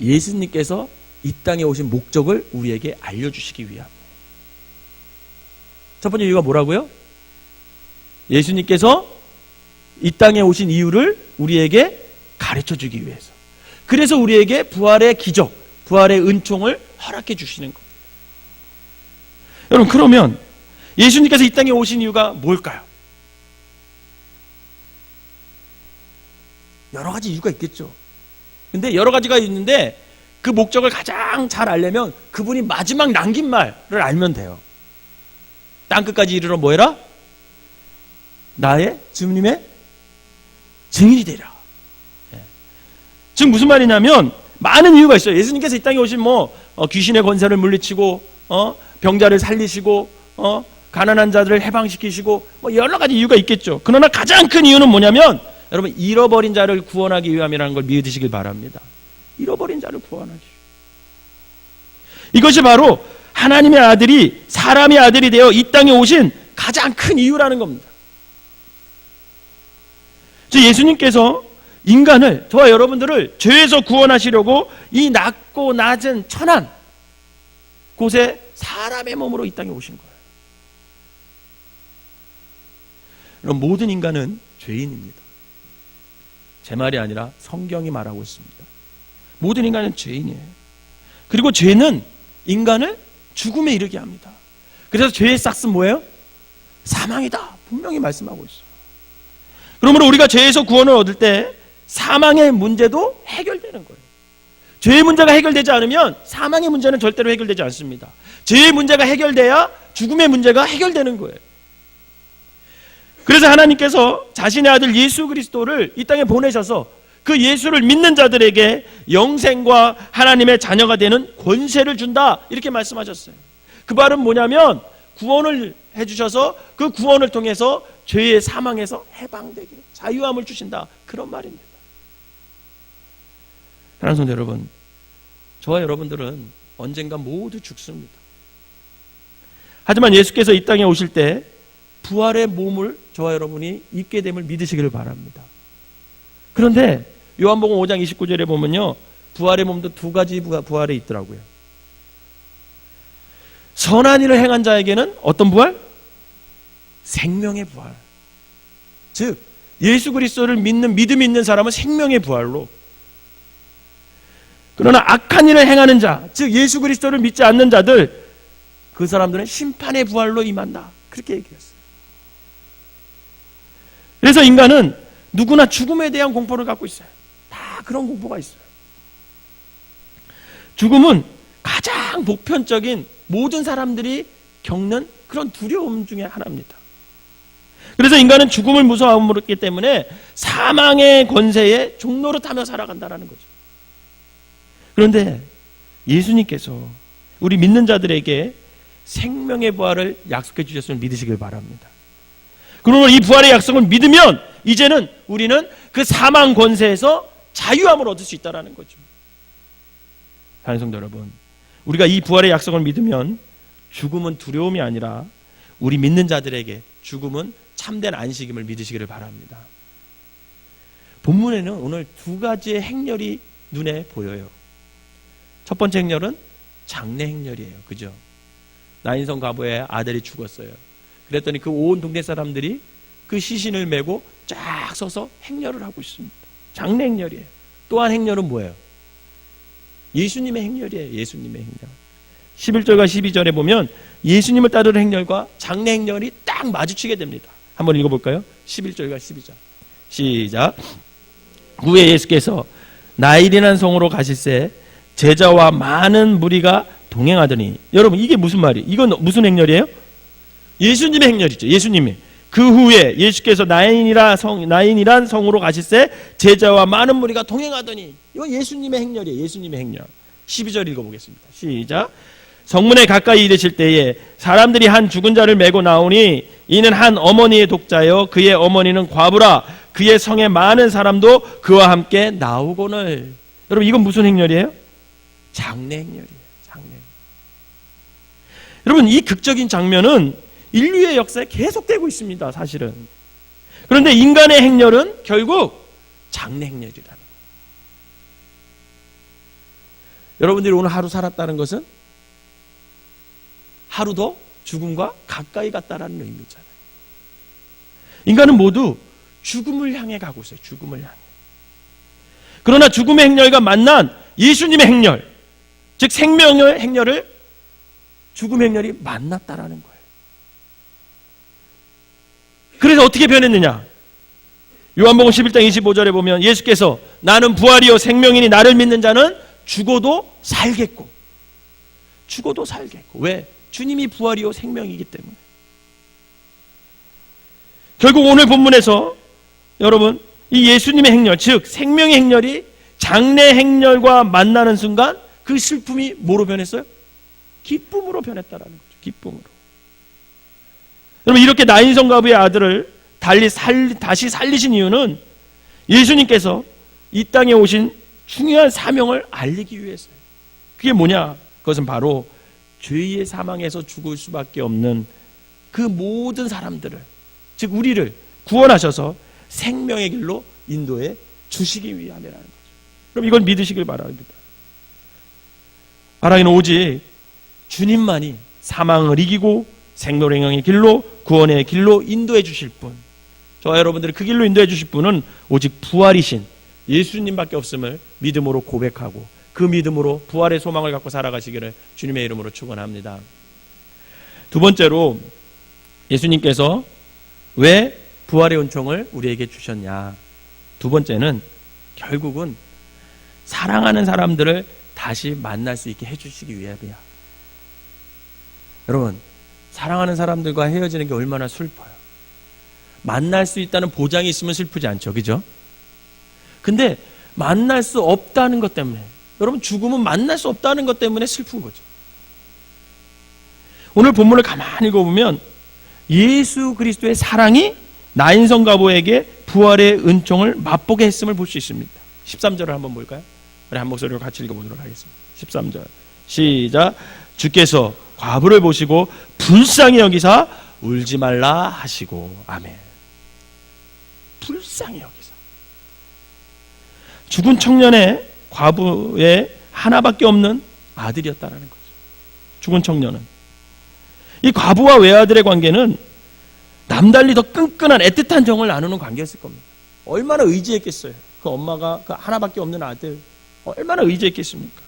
예수님께서 이 땅에 오신 목적을 우리에게 알려주시기 위함. 첫 번째 이유가 뭐라고요? 예수님께서 이 땅에 오신 이유를 우리에게 가르쳐주기 위해서. 그래서 우리에게 부활의 기적, 부활의 은총을 허락해 주시는 겁니다. 여러분, 그러면 예수님께서 이 땅에 오신 이유가 뭘까요? 여러 가지 이유가 있겠죠. 근데 여러 가지가 있는데 그 목적을 가장 잘 알려면 그분이 마지막 남긴 말을 알면 돼요. 땅끝까지 이르러 뭐 해라? 나의 주님의 증인이 되라. 즉 무슨 말이냐면 많은 이유가 있어요. 예수님께서 이 땅에 오신 귀신의 권세를 물리치고 병자를 살리시고 가난한 자들을 해방시키시고 여러 가지 이유가 있겠죠. 그러나 가장 큰 이유는 뭐냐면 여러분, 잃어버린 자를 구원하기 위함이라는 걸 믿으시길 바랍니다. 잃어버린 자를 구원하기. 이것이 바로 하나님의 아들이 사람의 아들이 되어 이 땅에 오신 가장 큰 이유라는 겁니다. 즉 예수님께서 인간을, 저와 여러분들을 죄에서 구원하시려고 이 낮고 낮은 천한 곳에 사람의 몸으로 이 땅에 오신 거예요. 그럼 모든 인간은 죄인입니다. 제 말이 아니라 성경이 말하고 있습니다. 모든 인간은 죄인이에요. 그리고 죄는 인간을 죽음에 이르게 합니다. 그래서 죄의 싹은 뭐예요? 사망이다. 분명히 말씀하고 있어요. 그러므로 우리가 죄에서 구원을 얻을 때 사망의 문제도 해결되는 거예요. 죄의 문제가 해결되지 않으면 사망의 문제는 절대로 해결되지 않습니다. 죄의 문제가 해결돼야 죽음의 문제가 해결되는 거예요. 그래서 하나님께서 자신의 아들 예수 그리스도를 이 땅에 보내셔서 그 예수를 믿는 자들에게 영생과 하나님의 자녀가 되는 권세를 준다, 이렇게 말씀하셨어요. 그 말은 뭐냐면 구원을 해주셔서 그 구원을 통해서 죄의 사망에서 해방되게 자유함을 주신다, 그런 말입니다. 사랑하는 성도 여러분, 저와 여러분들은 언젠가 모두 죽습니다. 하지만 예수께서 이 땅에 오실 때 부활의 몸을 저와 여러분이 입게 됨을 믿으시기를 바랍니다. 그런데 요한복음 5장 29절에 보면요, 부활의 몸도 2가지 부활이 있더라고요. 선한 일을 행한 자에게는 어떤 부활? 생명의 부활. 즉 예수 그리스도를 믿는 믿음이 있는 사람은 생명의 부활로, 그러나 악한 일을 행하는 자, 즉 예수 그리스도를 믿지 않는 자들, 그 사람들은 심판의 부활로 임한다, 그렇게 얘기했어요. 그래서 인간은 누구나 죽음에 대한 공포를 갖고 있어요. 다 그런 공포가 있어요. 죽음은 가장 보편적인 모든 사람들이 겪는 그런 두려움 중에 하나입니다. 그래서 인간은 죽음을 무서워하기 때문에 사망의 권세에 종노릇하며 살아간다는 거죠. 그런데 예수님께서 우리 믿는 자들에게 생명의 부활을 약속해 주셨음을 믿으시길 바랍니다. 그러면 이 부활의 약속을 믿으면 이제는 우리는 그 사망 권세에서 자유함을 얻을 수 있다는 거죠. 사랑하는 성도 여러분, 우리가 이 부활의 약속을 믿으면 죽음은 두려움이 아니라 우리 믿는 자들에게 죽음은 참된 안식임을 믿으시기를 바랍니다. 본문에는 오늘 두 가지의 행렬이 눈에 보여요. 첫 번째 행렬은 장례 행렬이에요. 그죠? 나인성 과부의 아들이 죽었어요. 그랬더니 그 온 동네 사람들이 그 시신을 메고 쫙 서서 행렬을 하고 있습니다. 장례 행렬이에요. 또한 행렬은 뭐예요? 예수님의 행렬이에요. 예수님의 행렬. 11절과 12절에 보면 예수님을 따르는 행렬과 장례 행렬이 딱 마주치게 됩니다. 한번 읽어볼까요? 11절과 12절 시작. 후에 예수께서 나인이라는 성으로 가실새 제자와 많은 무리가 동행하더니, 여러분 이게 무슨 말이에요? 이건 무슨 행렬이에요? 예수님의 행렬이죠. 예수님이. 그 후에 예수께서 나인이란 성으로 가실새 제자와 많은 무리가 동행하더니, 이건 예수님의 행렬이에요. 예수님의 행렬. 12절 읽어보겠습니다. 시작. 성문에 가까이 이르실 때에 사람들이 한 죽은 자를 메고 나오니 이는 한 어머니의 독자여 그의 어머니는 과부라. 그의 성에 많은 사람도 그와 함께 나오거늘. 여러분 이건 무슨 행렬이에요? 장례 행렬이에요. 장례. 여러분 이 극적인 장면은 인류의 역사에 계속되고 있습니다. 사실은. 그런데 인간의 행렬은 결국 장례 행렬이라는 거예요. 여러분들이 오늘 하루 살았다는 것은 하루 더 죽음과 가까이 갔다라는 의미잖아요. 인간은 모두 죽음을 향해 가고 있어요. 죽음을 향해. 그러나 죽음의 행렬과 만난 예수님의 행렬, 즉 생명의 행렬을 죽음의 행렬이 만났다라는 거예요. 그래서 어떻게 변했느냐? 요한복음 11장 25절에 보면 예수께서 나는 부활이요 생명이니 나를 믿는 자는 죽어도 살겠고. 죽어도 살겠고. 왜? 주님이 부활이요 생명이기 때문에. 결국 오늘 본문에서 여러분 이 예수님의 행렬, 즉 생명의 행렬이 장례 행렬과 만나는 순간 그 슬픔이 뭐로 변했어요? 기쁨으로 변했다라는 거죠. 기쁨으로. 여러분 이렇게 나인성 과부의 아들을 다시 살리신 이유는 예수님께서 이 땅에 오신 중요한 사명을 알리기 위해서예요. 그게 뭐냐? 그것은 바로 죄의 사망에서 죽을 수밖에 없는 그 모든 사람들을, 즉 우리를 구원하셔서 생명의 길로 인도해 주시기 위함이라는 거죠. 그럼 이걸 믿으시길 바랍니다. 바라기는 오직 주님만이 사망을 이기고 생명의 길로, 구원의 길로 인도해 주실 분, 저와 여러분들을 그 길로 인도해 주실 분은 오직 부활이신 예수님밖에 없음을 믿음으로 고백하고 그 믿음으로 부활의 소망을 갖고 살아가시기를 주님의 이름으로 축원합니다. 두 번째로 예수님께서 왜 부활의 은총을 우리에게 주셨냐? 두 번째는 결국은 사랑하는 사람들을 다시 만날 수 있게 해주시기 위함이야. 여러분 사랑하는 사람들과 헤어지는 게 얼마나 슬퍼요. 만날 수 있다는 보장이 있으면 슬프지 않죠. 그죠? 근데 만날 수 없다는 것 때문에, 여러분 죽음은 만날 수 없다는 것 때문에 슬픈 거죠. 오늘 본문을 가만히 읽어보면 예수 그리스도의 사랑이 나인성 과부에게 부활의 은총을 맛보게 했음을 볼 수 있습니다. 13절을 한번 볼까요? 우리 한 목소리로 같이 읽어보도록 하겠습니다. 13절 시작. 주께서 과부를 보시고 불쌍히 여기사 울지 말라 하시고. 아멘. 불쌍히 여기사. 죽은 청년의 과부의 하나밖에 없는 아들이었다는 거죠. 죽은 청년은. 이 과부와 외아들의 관계는 남달리 더 끈끈한 애틋한 정을 나누는 관계였을 겁니다. 얼마나 의지했겠어요. 그 엄마가 그 하나밖에 없는 아들 얼마나 의지했겠습니까?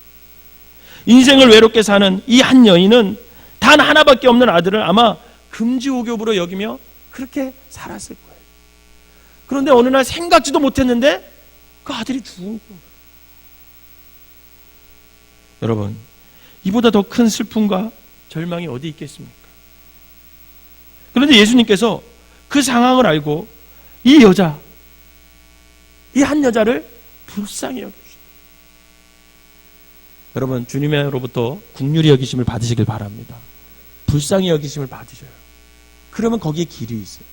인생을 외롭게 사는 이 한 여인은 단 하나밖에 없는 아들을 아마 금지옥엽으로 여기며 그렇게 살았을 거예요. 그런데 어느 날 생각지도 못했는데 그 아들이 죽은 거예요. 여러분 이보다 더 큰 슬픔과 절망이 어디 있겠습니까? 그런데 예수님께서 그 상황을 알고 이 여자, 이 한 여자를 불쌍히 여기십니다. 여러분 주님으로부터 긍휼히 여기심을 받으시길 바랍니다. 불쌍히 여기심을 받으셔요. 그러면 거기에 길이 있어요.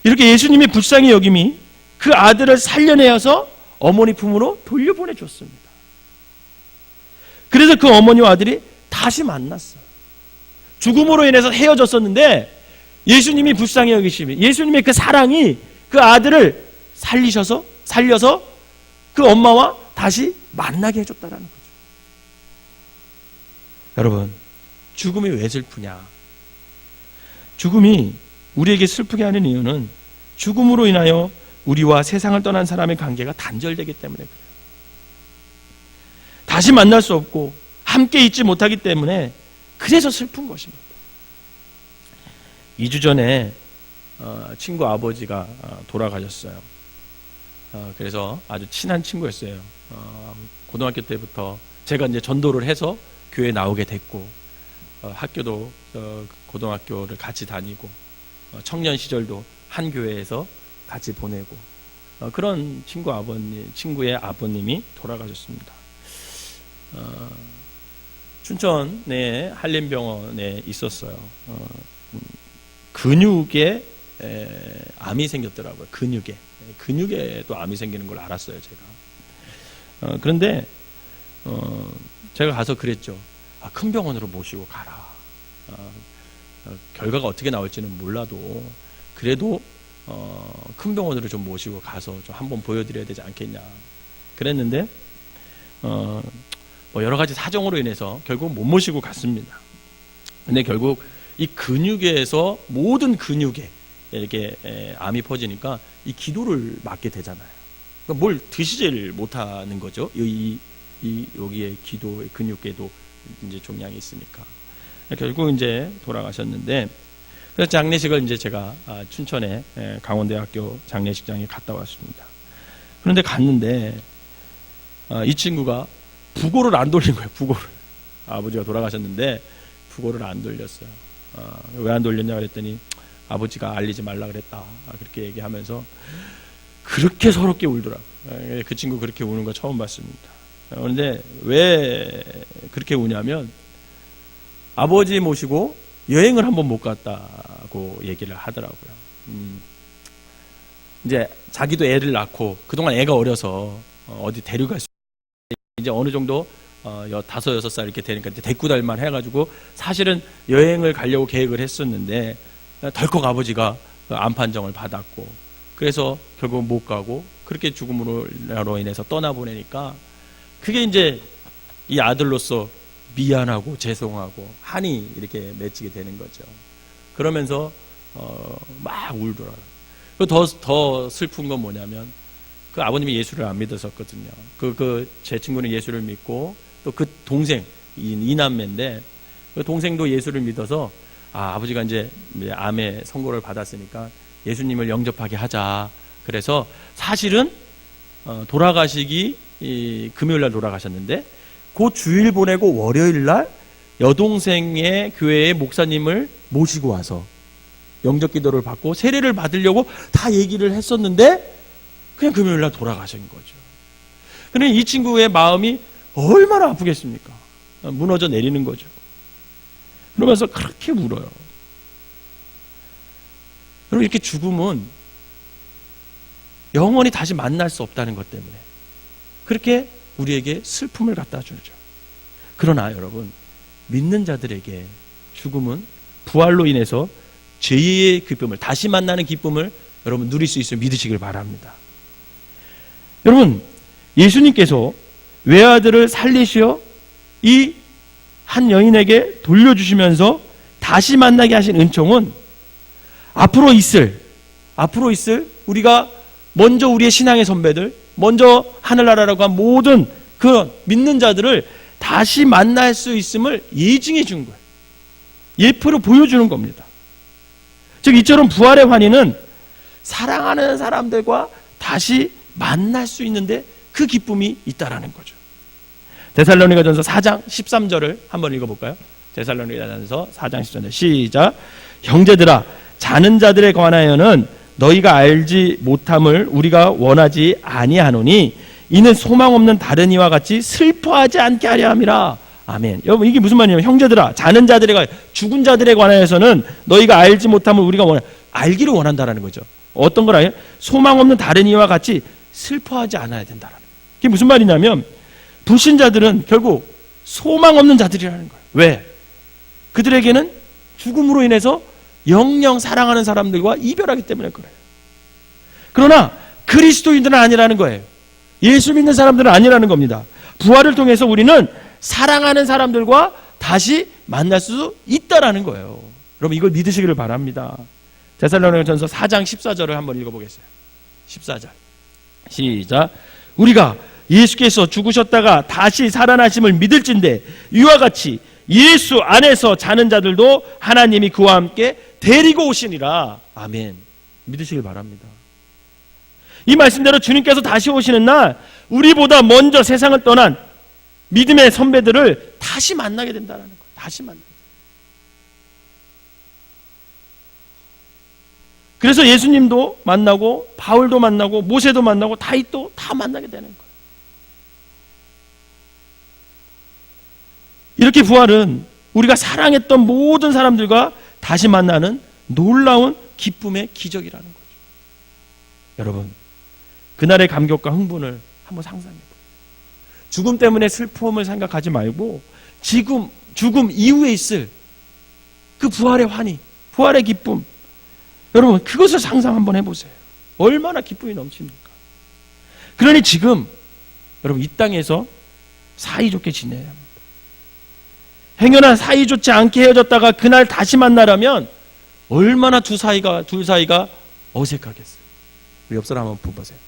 이렇게 예수님의 불쌍히 여김이 그 아들을 살려내어서 어머니 품으로 돌려보내줬습니다. 그래서 그 어머니와 아들이 다시 만났어요. 죽음으로 인해서 헤어졌었는데 예수님이 불쌍히 여기시며 예수님의 그 사랑이 그 아들을 살려서 그 엄마와 다시 만나게 해줬다라는 거죠. 여러분, 죽음이 왜 슬프냐? 죽음이 우리에게 슬프게 하는 이유는 죽음으로 인하여 우리와 세상을 떠난 사람의 관계가 단절되기 때문에 그래요. 다시 만날 수 없고 함께 있지 못하기 때문에 그래서 슬픈 것입니다. 2주 전에 친구 아버지가 돌아가셨어요. 그래서 아주 친한 친구였어요. 고등학교 때부터 제가 이제 전도를 해서 교회에 나오게 됐고, 학교도 고등학교를 같이 다니고, 청년 시절도 한 교회에서 같이 보내고, 그런 친구의 아버님이 돌아가셨습니다. 춘천의 한림병원에 있었어요. 근육에 암이 생겼더라고요. 근육에도 암이 생기는 걸 알았어요, 제가. 그런데 제가 가서 그랬죠. 큰 병원으로 모시고 가라. 결과가 어떻게 나올지는 몰라도 그래도 큰 병원으로 좀 모시고 가서 좀 한번 보여드려야 되지 않겠냐. 그랬는데 뭐 여러 가지 사정으로 인해서 결국 못 모시고 갔습니다. 근데 결국 이 근육에서 모든 근육에 이렇게 암이 퍼지니까 이 기도를 맡게 되잖아요. 그러니까 뭘 드시질 못하는 거죠. 여기에 기도의 근육에도 이제 종양이 있으니까. 결국 이제 돌아가셨는데, 그래서 장례식을 이제 제가 춘천에 강원대학교 장례식장에 갔다 왔습니다. 그런데 갔는데 이 친구가 부고를 안 돌린 거예요. 부고를. 아버지가 돌아가셨는데 부고를 안 돌렸어요. 왜 안 돌렸냐 그랬더니 아버지가 알리지 말라 그랬다. 그렇게 얘기하면서 그렇게 서럽게 울더라고요. 그 친구 그렇게 우는 거 처음 봤습니다. 그런데 왜 그렇게 우냐면 아버지 모시고 여행을 한번 못 갔다고 얘기를 하더라고요. 이제 자기도 애를 낳고 그동안 애가 어려서 어디 데려갈 수 이제 어느 정도 5, 6살 이렇게 되니까 이제 데리고 달만 해가지고 사실은 여행을 가려고 계획을 했었는데 덜컥 아버지가 암 판정을 받았고 그래서 결국 못 가고 그렇게 죽음으로 인해서 떠나보내니까 그게 이제 이 아들로서 미안하고 죄송하고 한이 이렇게 맺히게 되는 거죠. 그러면서 막 울더라고요. 더 슬픈 건 뭐냐면 그 아버님이 예수를 안 믿었었거든요. 제 친구는 예수를 믿고 또 그 동생 이남매인데 그 동생도 예수를 믿어서 아버지가 이제 암의 선고를 받았으니까 예수님을 영접하게 하자. 그래서 사실은 돌아가시기 금요일 날 돌아가셨는데 그 주일 보내고 월요일 날 여동생의 교회의 목사님을 모시고 와서 영접 기도를 받고 세례를 받으려고 다 얘기를 했었는데 그냥 금요일 날 돌아가신 거죠. 그런데 이 친구의 마음이 얼마나 아프겠습니까? 무너져 내리는 거죠. 그러면서 그렇게 울어요. 여러분, 이렇게 죽음은 영원히 다시 만날 수 없다는 것 때문에 그렇게 우리에게 슬픔을 갖다 주죠. 그러나 여러분, 믿는 자들에게 죽음은 부활로 인해서 죄의 기쁨을, 다시 만나는 기쁨을 여러분 누릴 수 있음을 믿으시길 바랍니다. 여러분, 예수님께서 외아들을 살리시어 이 한 여인에게 돌려주시면서 다시 만나게 하신 은총은 앞으로 있을 우리가 먼저 우리의 신앙의 선배들, 먼저 하늘나라라고 한 모든 그런 믿는 자들을 다시 만날 수 있음을 예증해 준 거예요. 예표로 보여주는 겁니다. 즉 이처럼 부활의 환희는 사랑하는 사람들과 다시 만날 수 있는데 그 기쁨이 있다라는 거죠. 데살로니가전서 4장 13절을 한번 읽어볼까요? 데살로니가전서 4장 13절 시작. 형제들아, 자는 자들에 관하여는 너희가 알지 못함을 우리가 원하지 아니하노니 이는 소망 없는 다른 이와 같이 슬퍼하지 않게 하려 함이라. 아멘. 여러분, 이게 무슨 말이냐면 형제들아, 자는 자들에 관하여, 죽은 자들에 관하여서는 너희가 알지 못함을 우리가 알기를 원한다라는 거죠. 어떤 걸 아요? 소망 없는 다른 이와 같이 슬퍼하지 않아야 된다라는 거예요. 그게 무슨 말이냐면 불신자들은 결국 소망 없는 자들이라는 거예요. 왜? 그들에게는 죽음으로 인해서 영영 사랑하는 사람들과 이별하기 때문에 그래요. 그러나 그리스도인들은 아니라는 거예요. 예수 믿는 사람들은 아니라는 겁니다. 부활을 통해서 우리는 사랑하는 사람들과 다시 만날 수 있다라는 거예요. 여러분 이걸 믿으시기를 바랍니다. 데살로니가전서 4장 14절을 한번 읽어보겠어요. 14절 시작. 우리가 예수께서 죽으셨다가 다시 살아나심을 믿을진대 이와 같이 예수 안에서 자는 자들도 하나님이 그와 함께 데리고 오시니라. 아멘. 믿으시길 바랍니다. 이 말씀대로 주님께서 다시 오시는 날 우리보다 먼저 세상을 떠난 믿음의 선배들을 다시 만나게 된다는 거예요. 다시 만나게. 그래서 예수님도 만나고 바울도 만나고 모세도 만나고 다윗도 다 만나게 되는 거예요. 이렇게 부활은 우리가 사랑했던 모든 사람들과 다시 만나는 놀라운 기쁨의 기적이라는 거죠. 여러분 그날의 감격과 흥분을 한번 상상해보세요. 죽음 때문에 슬픔을 생각하지 말고 죽음 이후에 있을 그 부활의 환희, 부활의 기쁨, 여러분 그것을 상상 한번 해보세요. 얼마나 기쁨이 넘칩니까? 그러니 지금 여러분 이 땅에서 사이좋게 지내야 합니다. 행여나 사이좋지 않게 헤어졌다가 그날 다시 만나려면 얼마나 둘 사이가 어색하겠어요. 우리 옆 사람 한번 보세요.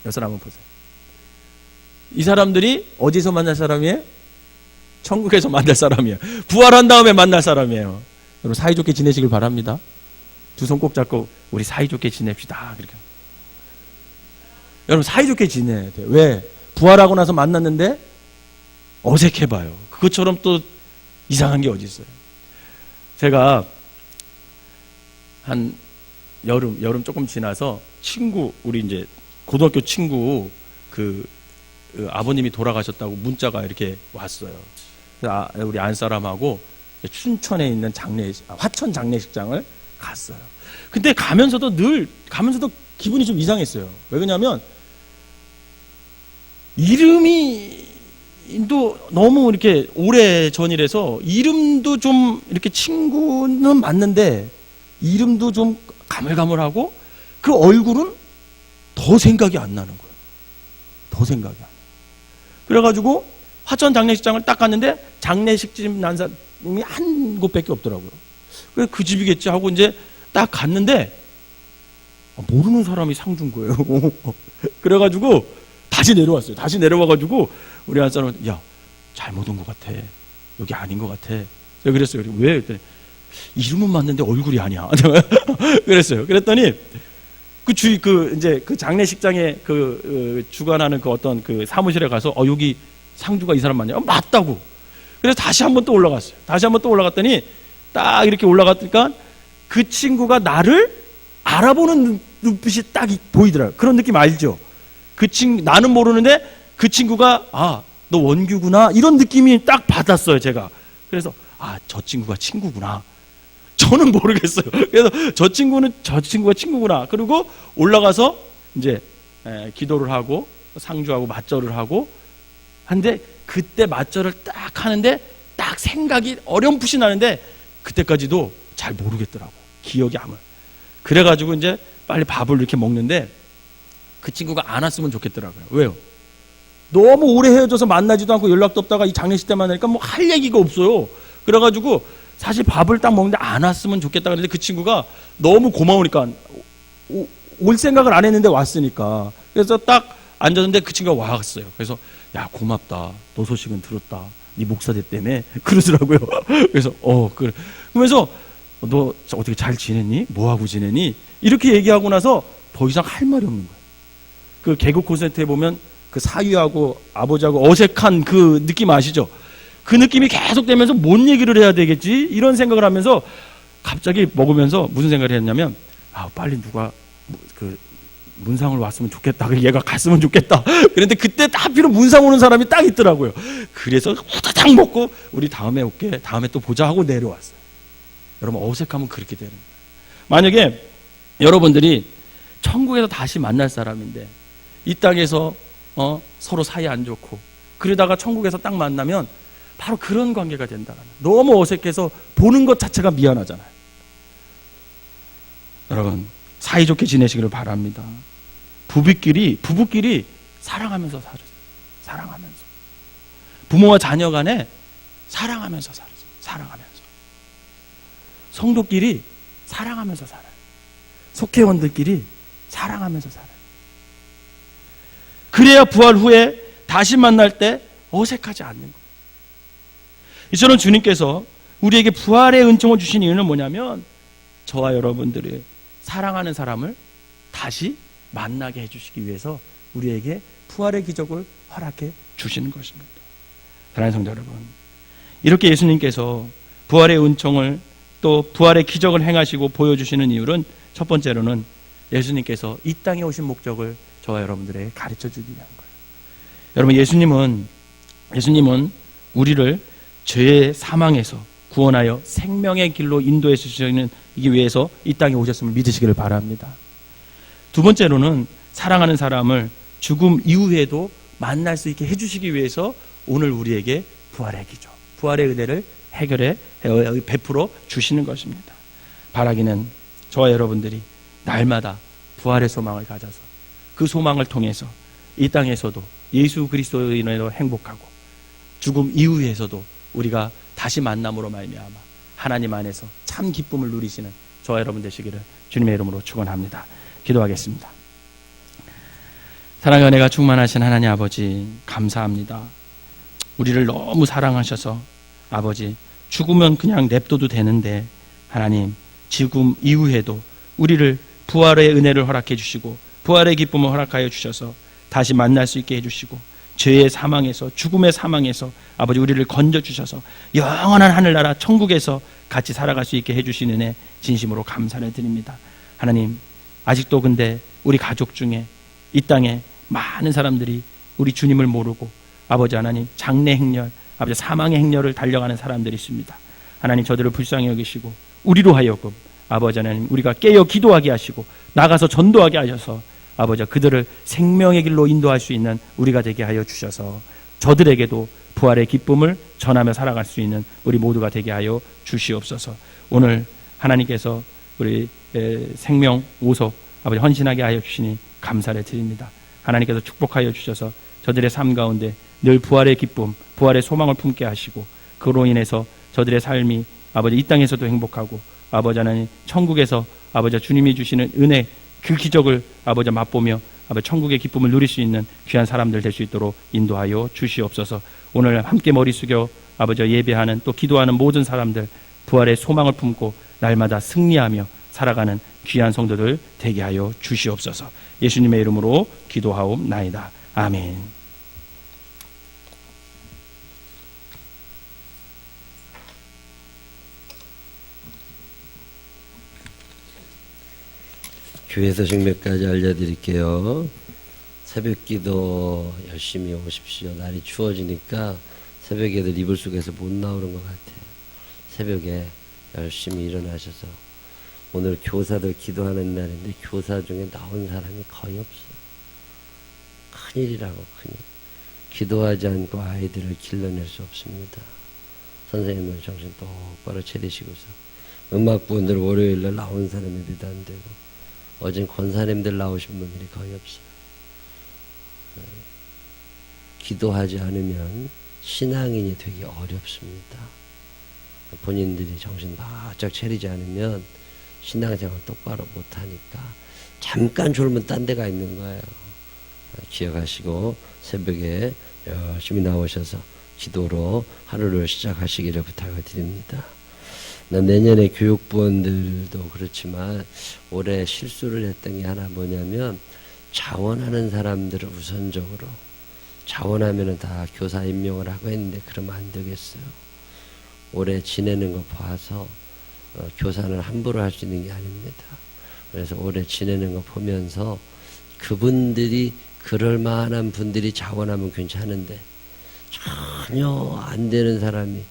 옆 사람 한번 보세요. 이 사람들이 어디서 만날 사람이에요? 천국에서 만날 사람이에요. 부활한 다음에 만날 사람이에요. 여러분 사이좋게 지내시길 바랍니다. 두 손 꼭 잡고 우리 사이좋게 지냅시다. 그렇게. 여러분 사이좋게 지내야 돼요. 왜? 부활하고 나서 만났는데 어색해봐요. 그것처럼 또 이상한 게 어디 있어요? 제가 한 여름 조금 지나서 친구 우리 이제 고등학교 친구 그 아버님이 돌아가셨다고 문자가 이렇게 왔어요. 그래서 우리 안 사람하고 춘천에 있는 화천 장례식장을 갔어요. 근데 가면서도 기분이 좀 이상했어요. 왜 그러냐면 이름이 또 너무 이렇게 오래 전이라서 이름도 좀 이렇게 친구는 맞는데 이름도 좀 가물가물하고 그 얼굴은 더 생각이 안 나는 거예요. 더 생각이 안 나요. 그래가지고 화천 장례식장을 딱 갔는데 장례식집 난 사람이 한 곳밖에 없더라고요. 그래서 그 집이겠지 하고 이제 딱 갔는데 모르는 사람이 상 준 거예요. 그래가지고 다시 내려왔어요. 다시 내려와가지고 우리 한 사람은 야 잘못 온 것 같아. 여기 아닌 것 같아. 제가 그랬어요. 왜? 그랬더니 이름은 맞는데 얼굴이 아니야. 그랬어요. 그랬더니 이제 그 장례식장에 주관하는 그 어떤 그 사무실에 가서 여기 상주가 이 사람 맞냐? 맞다고. 그래서 다시 한번 또 올라갔어요. 다시 한번 또 올라갔더니 딱 이렇게 올라갔으니까 그 친구가 나를 알아보는 눈빛이 딱 보이더라고요. 그런 느낌 알죠? 나는 모르는데 그 친구가 너 원규구나 이런 느낌이 딱 받았어요. 제가. 그래서 저 친구가 친구구나. 저는 모르겠어요. 그래서 저 친구가 친구구나. 그리고 올라가서 이제 기도를 하고 상주하고 맞절을 하고 한데 그때 맞절을 딱 하는데 딱 생각이 어렴풋이 나는데 그때까지도 잘 모르겠더라고. 기억이 안 와요. 그래가지고 이제 빨리 밥을 이렇게 먹는데 그 친구가 안 왔으면 좋겠더라고요. 왜요? 너무 오래 헤어져서 만나지도 않고 연락도 없다가 이 장례식 때 만나니까 뭐 할 얘기가 없어요. 그래가지고 사실 밥을 딱 먹는데 안 왔으면 좋겠다 그랬는데 그 친구가 너무 고마우니까 올 생각을 안 했는데 왔으니까 그래서 딱 앉았는데 그 친구가 왔어요. 그래서 야 고맙다. 너 소식은 들었다. 네 목사대 때문에 그러더라고요. 그래서 그래. 그러면서 너 어떻게 잘 지냈니? 뭐하고 지내니? 이렇게 얘기하고 나서 더 이상 할 말이 없는 거예요. 그 개국 콘서트에 보면 그 사위하고 아버지하고 어색한 그 느낌 아시죠? 그 느낌이 계속되면서 뭔 얘기를 해야 되겠지? 이런 생각을 하면서 갑자기 먹으면서 무슨 생각을 했냐면 빨리 누가 그 문상을 왔으면 좋겠다. 얘가 갔으면 좋겠다. 그런데 그때 하필 문상 오는 사람이 딱 있더라고요. 그래서 후다닥 먹고 우리 다음에 올게. 다음에 또 보자 하고 내려왔어요. 여러분 어색하면 그렇게 되는 거예요. 만약에 여러분들이 천국에서 다시 만날 사람인데 이 땅에서 서로 사이 안 좋고 그러다가 천국에서 딱 만나면 바로 그런 관계가 된다. 너무 어색해서 보는 것 자체가 미안하잖아요. 여러분 사이좋게 지내시기를 바랍니다. 부부끼리 사랑하면서 살으세요. 사랑하면서 부모와 자녀 간에 사랑하면서 살으세요. 사랑하면서 성도끼리 사랑하면서 살아요. 속회원들끼리 사랑하면서 살아요. 그래야 부활 후에 다시 만날 때 어색하지 않는 거예요. 이처럼 주님께서 우리에게 부활의 은총을 주신 이유는 뭐냐면 저와 여러분들이 사랑하는 사람을 다시 만나게 해주시기 위해서 우리에게 부활의 기적을 허락해 주시는 것입니다. 사랑하는 성도 여러분, 이렇게 예수님께서 부활의 은총을 또 부활의 기적을 행하시고 보여주시는 이유는 첫 번째로는 예수님께서 이 땅에 오신 목적을 저와 여러분들에게 가르쳐 주기 위한 거예요. 여러분 예수님은 우리를 죄의 사망에서 구원하여 생명의 길로 인도해 주시는 이기 위해서 이 땅에 오셨음을 믿으시기를 바랍니다. 두 번째로는 사랑하는 사람을 죽음 이후에도 만날 수 있게 해주시기 위해서 오늘 우리에게 부활의 기적, 부활의 은혜를 베풀어 주시는 것입니다. 바라기는 저와 여러분들이 날마다 부활의 소망을 가져서 그 소망을 통해서 이 땅에서도 예수 그리스도로 인해서 행복하고 죽음 이후에서도 우리가 다시 만남으로 말미암아 하나님 안에서 참 기쁨을 누리시는 저와 여러분 되시기를 주님의 이름으로 축원합니다. 기도하겠습니다. 사랑의 은혜가 충만하신 하나님 아버지 감사합니다. 우리를 너무 사랑하셔서 아버지 죽으면 그냥 냅둬도 되는데 하나님 죽음 이후에도 우리를 부활의 은혜를 허락해 주시고 부활의 기쁨을 허락하여 주셔서 다시 만날 수 있게 해주시고 죄의 사망에서 죽음의 사망에서 아버지 우리를 건져주셔서 영원한 하늘나라 천국에서 같이 살아갈 수 있게 해주신 은혜 진심으로 감사를 드립니다. 하나님 아직도 근데 우리 가족 중에 이 땅에 많은 사람들이 우리 주님을 모르고 아버지 하나님 장래 행렬 아버지 사망의 행렬을 달려가는 사람들이 있습니다. 하나님 저들을 불쌍히 여기시고 우리로 하여금 아버지 하나님 우리가 깨어 기도하게 하시고 나가서 전도하게 하셔서 아버지 그들을 생명의 길로 인도할 수 있는 우리가 되게 하여 주셔서 저들에게도 부활의 기쁨을 전하며 살아갈 수 있는 우리 모두가 되게 하여 주시옵소서. 오늘 하나님께서 우리 생명 오속 아버지 헌신하게 하여 주시니 감사를 드립니다. 하나님께서 축복하여 주셔서 저들의 삶 가운데 늘 부활의 기쁨, 부활의 소망을 품게 하시고 그로 인해서 저들의 삶이 아버지 이 땅에서도 행복하고 아버지 하나님 천국에서 아버지 주님이 주시는 은혜 그 기적을 아버지 맛보며 아버지 천국의 기쁨을 누릴 수 있는 귀한 사람들 될 수 있도록 인도하여 주시옵소서. 오늘 함께 머리 숙여 아버지 예배하는 또 기도하는 모든 사람들 부활의 소망을 품고 날마다 승리하며 살아가는 귀한 성도들 되게 하여 주시옵소서. 예수님의 이름으로 기도하옵나이다. 아멘.
교회 소식 몇 가지 알려드릴게요. 새벽 기도 열심히 오십시오. 날이 추워지니까 새벽에들 이불 속에서 못 나오는 것 같아요. 새벽에 열심히 일어나셔서 오늘 교사들 기도하는 날인데 교사 중에 나온 사람이 거의 없어요. 큰일이라고 큰일. 기도하지 않고 아이들을 길러낼 수 없습니다. 선생님들 정신 똑바로 차리시고서 음악부원들 월요일날 나온 사람이 몇도 안 되고 어젠 권사님들 나오신 분들이 거의 없어요. 기도하지 않으면 신앙인이 되기 어렵습니다. 본인들이 정신 바짝 차리지 않으면 신앙생활 똑바로 못하니까 잠깐 졸면 딴 데가 있는 거예요. 기억하시고 새벽에 열심히 나오셔서 기도로 하루를 시작하시기를 부탁을 드립니다. 내년에 교육부원들도 그렇지만 올해 실수를 했던 게 하나 뭐냐면 자원하는 사람들을 우선적으로 자원하면은 다 교사 임명을 하고 했는데 그러면 안 되겠어요. 올해 지내는 거 봐서 교사는 함부로 할 수 있는 게 아닙니다. 그래서 올해 지내는 거 보면서 그분들이 그럴 만한 분들이 자원하면 괜찮은데 전혀 안 되는 사람이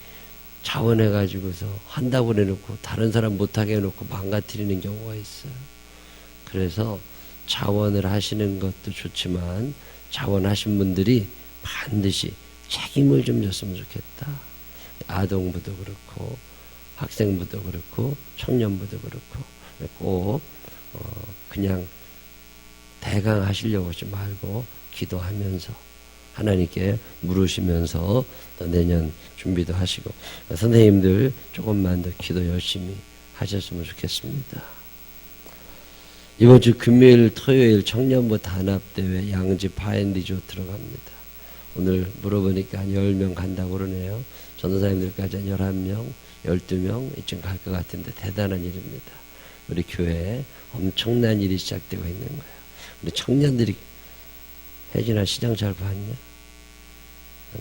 자원해가지고서 한다고 해놓고 다른 사람 못하게 해놓고 망가뜨리는 경우가 있어요. 그래서 자원을 하시는 것도 좋지만 자원하신 분들이 반드시 책임을 좀 졌으면 좋겠다. 아동부도 그렇고 학생부도 그렇고 청년부도 그렇고 꼭 그냥 대강 하시려고 하지 말고 기도하면서 하나님께 물으시면서 또 내년 준비도 하시고 선생님들 조금만 더 기도 열심히 하셨으면 좋겠습니다. 이번 주 금요일 토요일 청년부 단합대회 양지 파앤리조 들어갑니다. 오늘 물어보니까 한 10명 간다고 그러네요. 전도사님들까지 한 11명 12명 이쯤 갈 것 같은데 대단한 일입니다. 우리 교회에 엄청난 일이 시작되고 있는 거예요. 우리 청년들이 혜진아 시장 잘 봤냐?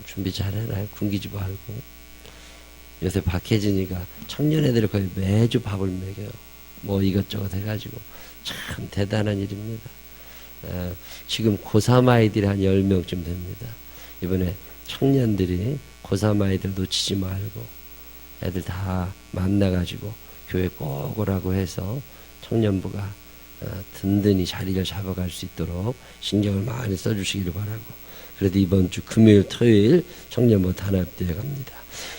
준비 잘해놔요. 굶기지 말고. 요새 박혜진이가 청년 애들을 거의 매주 밥을 먹여요. 뭐 이것저것 해가지고 참 대단한 일입니다. 지금 고3 아이들이 한 10명쯤 됩니다. 이번에 청년들이 고3 아이들 놓치지 말고 애들 다 만나가지고 교회 꼭 오라고 해서 청년부가 든든히 자리를 잡아갈 수 있도록 신경을 많이 써주시기를 바라고, 그래도 이번 주 금요일 토요일 청년부 단합대회 갑니다.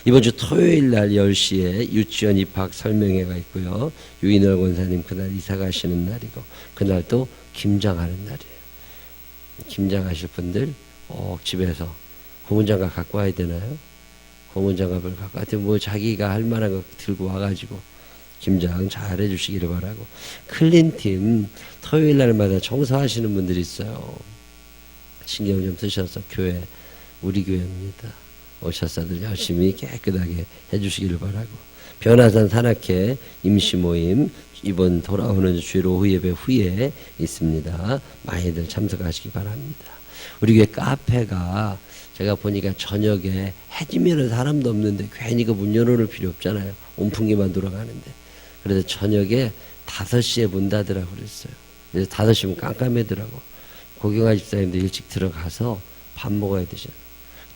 이번 주 토요일 날 10시에 유치원 입학 설명회가 있고요. 유인월 권사님 그날 이사 가시는 날이고 그날 또 김장하는 날이에요. 김장하실 분들 꼭 집에서 고문장갑 갖고 와야 되나요? 고문장갑을 갖고 하여튼 뭐 자기가 할 만한 거 들고 와가지고 김장 잘 해주시기를 바라고, 클린팀 토요일 날마다 청소하시는 분들이 있어요. 신경 좀 쓰셔서 교회 우리 교회입니다. 오셔서들 열심히 깨끗하게 해주시기를 바라고, 변화산 산악회 임시 모임 이번 돌아오는 주일 오후 예배 후에 있습니다. 많이들 참석하시기 바랍니다. 우리 교회 카페가 제가 보니까 저녁에 해지면은 사람도 없는데 괜히 그 문 열어놓을 필요 없잖아요. 온풍기만 돌아가는데. 그래서 저녁에 5시에 문 닫으라고 그랬어요. 그래서 5시면 깜깜하더라고. 고경아 집사님도 일찍 들어가서 밥 먹어야 되잖아요.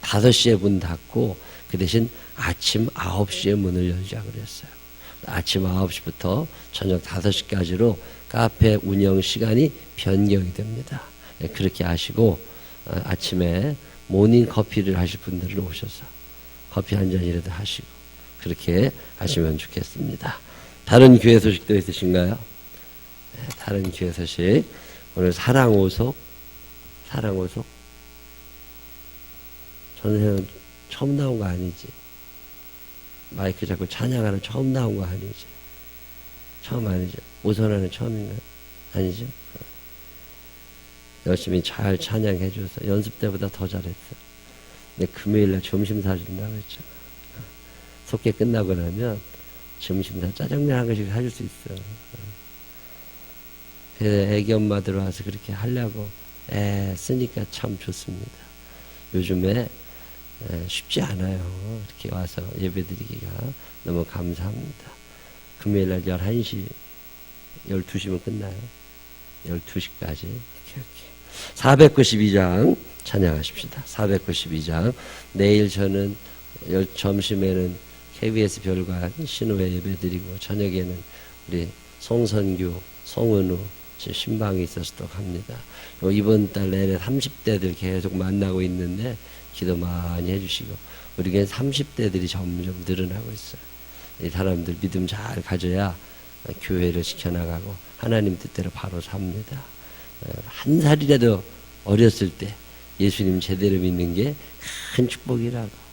5시에 문 닫고 그 대신 아침 9시에 문을 열자 그랬어요. 아침 9시부터 저녁 5시까지로 카페 운영 시간이 변경이 됩니다. 그렇게 하시고 아침에 모닝 커피를 하실 분들은 오셔서 커피 한 잔이라도 하시고 그렇게 하시면 좋겠습니다. 다른 교회 소식도 있으신가요? 네, 다른 교회 소식. 오늘 사랑오속 전세는 처음 나온 거 아니지? 마이크 잡고 찬양하는 처음 나온 거 아니지? 처음 아니죠? 오선하는 처음인가요? 아니죠? 열심히 잘 찬양해 줘서 연습 때보다 더 잘했어. 근데 금요일날 점심 사준다고 했잖아. 속회 끝나고 나면 점심 다 짜장면 한 그릇씩 사줄 수 있어. 그래서 애기 엄마 들어와서 그렇게 하려고 쓰니까 참 좋습니다. 요즘에 쉽지 않아요. 이렇게 와서 예배드리기가 너무 감사합니다. 금요일날 11시 12시면 끝나요. 12시까지 이렇게 492장 찬양하십시다. 492장. 내일 저는 점심에는 KBS 별관 신호회 예배드리고 저녁에는 우리 송선규, 송은우 신방이 있어서 또 갑니다. 이번 달 내내 30대들 계속 만나고 있는데 기도 많이 해주시고 우리 교회는 30대들이 점점 늘어나고 있어요. 이 사람들 믿음 잘 가져야 교회를 지켜나가고 하나님 뜻대로 바로 삽니다. 한 살이라도 어렸을 때 예수님 제대로 믿는 게 큰 축복이라고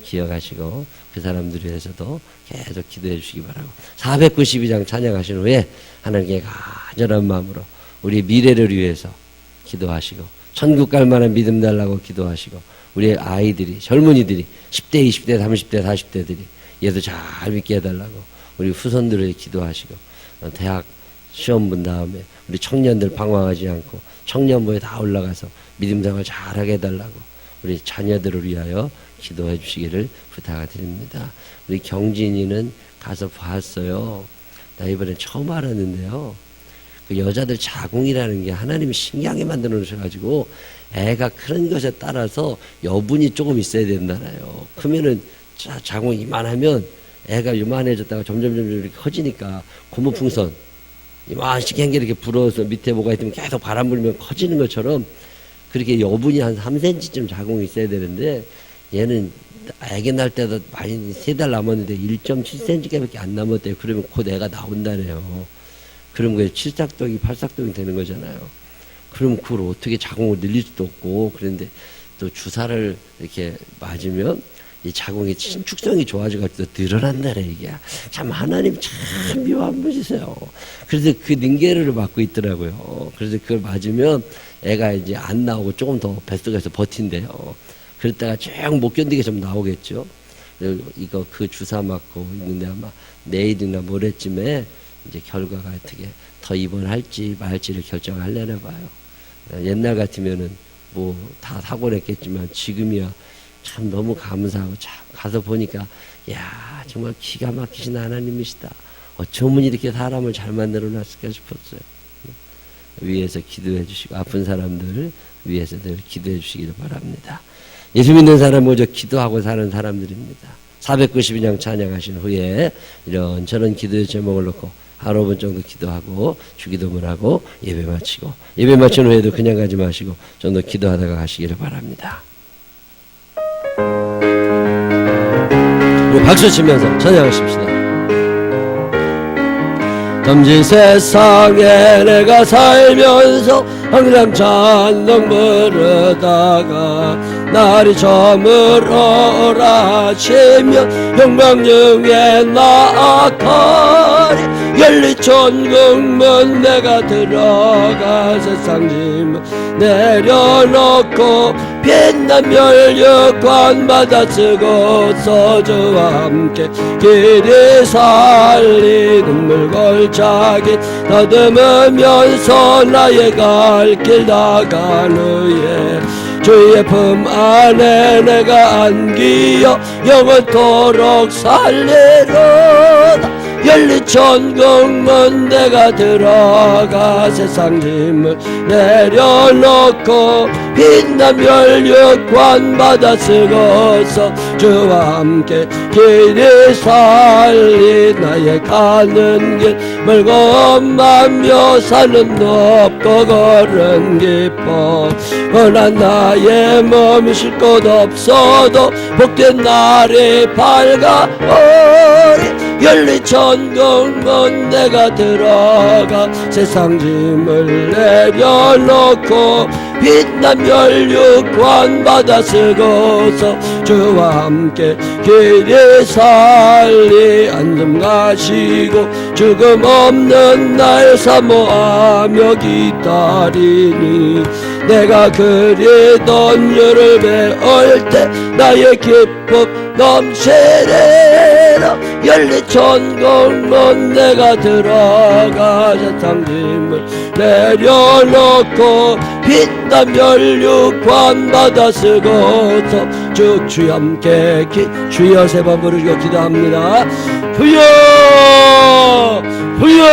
기억하시고 그 사람들 위해서도 계속 기도해 주시기 바라고, 492장 찬양하신 후에 하나님께 간절한 마음으로 우리 미래를 위해서 기도하시고 천국 갈 만한 믿음 달라고 기도하시고 우리 아이들이 젊은이들이 10대 20대 30대 40대들이 예수 잘 믿게 해달라고 우리 후손들을 기도하시고 대학 시험 본 다음에 우리 청년들 방황하지 않고 청년부에 다 올라가서 믿음 생활 잘하게 해달라고 우리 자녀들을 위하여 기도해 주시기를 부탁드립니다. 우리 경진이는 가서 봤어요. 나 이번에 처음 알았는데요. 그 여자들 자궁이라는 게 하나님이 신기하게 만들어 놓으셔가지고 애가 크는 것에 따라서 여분이 조금 있어야 된다나요. 크면은 자궁이 이만하면 애가 요만해졌다가 점점 이렇게 커지니까 고무풍선 이만씩 한 개 이렇게 불어서 밑에 뭐가 있으면 계속 바람 불면 커지는 것처럼 그렇게 여분이 한 3cm쯤 자궁이 있어야 되는데 얘는 애기 날 때도 많이 3달 남았는데 1.7cm밖에 안 남았대요. 그러면 곧 애가 나온다네요. 그럼 그게 7삭동이 8삭동이 되는 거잖아요. 그럼 그걸 어떻게 자궁을 늘릴 수도 없고 그런데 또 주사를 이렇게 맞으면 이 자궁의 신축성이 좋아져가지고 늘어난다네 이게. 참 하나님 참 묘한 분이세요. 그래서 그 능계를 맡고 있더라고요. 그래서 그걸 맞으면 애가 이제 안 나오고 조금 더 뱃속에서 버틴대요. 그랬다가 쭉 못 견디게 좀 나오겠죠. 이거 그 주사 맞고 있는데 아마 내일이나 모레쯤에 이제 결과가 어떻게 더 입원할지 말지를 결정하려나 봐요. 옛날 같으면은 뭐 다 사고 냈겠지만 지금이야 참 너무 감사하고 참 가서 보니까 야 정말 기가 막히신 하나님이시다. 어쩌면 이렇게 사람을 잘 만들어 놨을까 싶었어요. 위에서 기도해 주시고 아픈 사람들 위에서 늘 기도해 주시기를 바랍니다. 예수 믿는 사람 먼저 기도하고 사는 사람들입니다. 492장 찬양하신 후에 이런저런 기도의 제목을 놓고 하루 5분 정도 기도하고 주기도문 하고 예배 마치고 예배 마친 후에도 그냥 가지 마시고 좀 더 기도하다가 가시기를 바랍니다. 우리 박수 치면서 찬양하십시다. 점지 세상에 내가 살면서 항상 찬송 부르다가 날이 저물어라 하시며 영광 중에 나아가리 연리천국문 내가 들어가 세상 짐 내려놓고 빛난 멸육관 받아 쓰고서 저와 함께 길이 살리는 물골짜기 더듬으면서 나의 갈 길 나간 후에 주의 품 안에 내가 안기어 영원토록 살리로다 연리천국문 내가 들어가 세상 짐을 내려놓고 빛난 멸육관 받아 쓰고서 주와 함께 길이 살리 나의 가는 길 멀고 만며 산은 높고 걸은 기뻐 허난 나의 몸이 쉴 곳 없어도 복된 날이 밝아오리 연리천국문 내가 들어가 세상 짐을 내려놓고 빛난 멸육관 받아 쓰고서 주와 함께 길이 살리 안좀 가시고 죽음 없는 날 사모하며 기다리니 내가 그리던 유를 배울 때 나의 기쁨 넘치리라 연리천국문 내가 들어가 세상 짐을 내려놓고 빛난 멸육관 받아 쓰고서 쭉 주와 함께 주여 세 번 부르시고 기도합니다. 주여 주여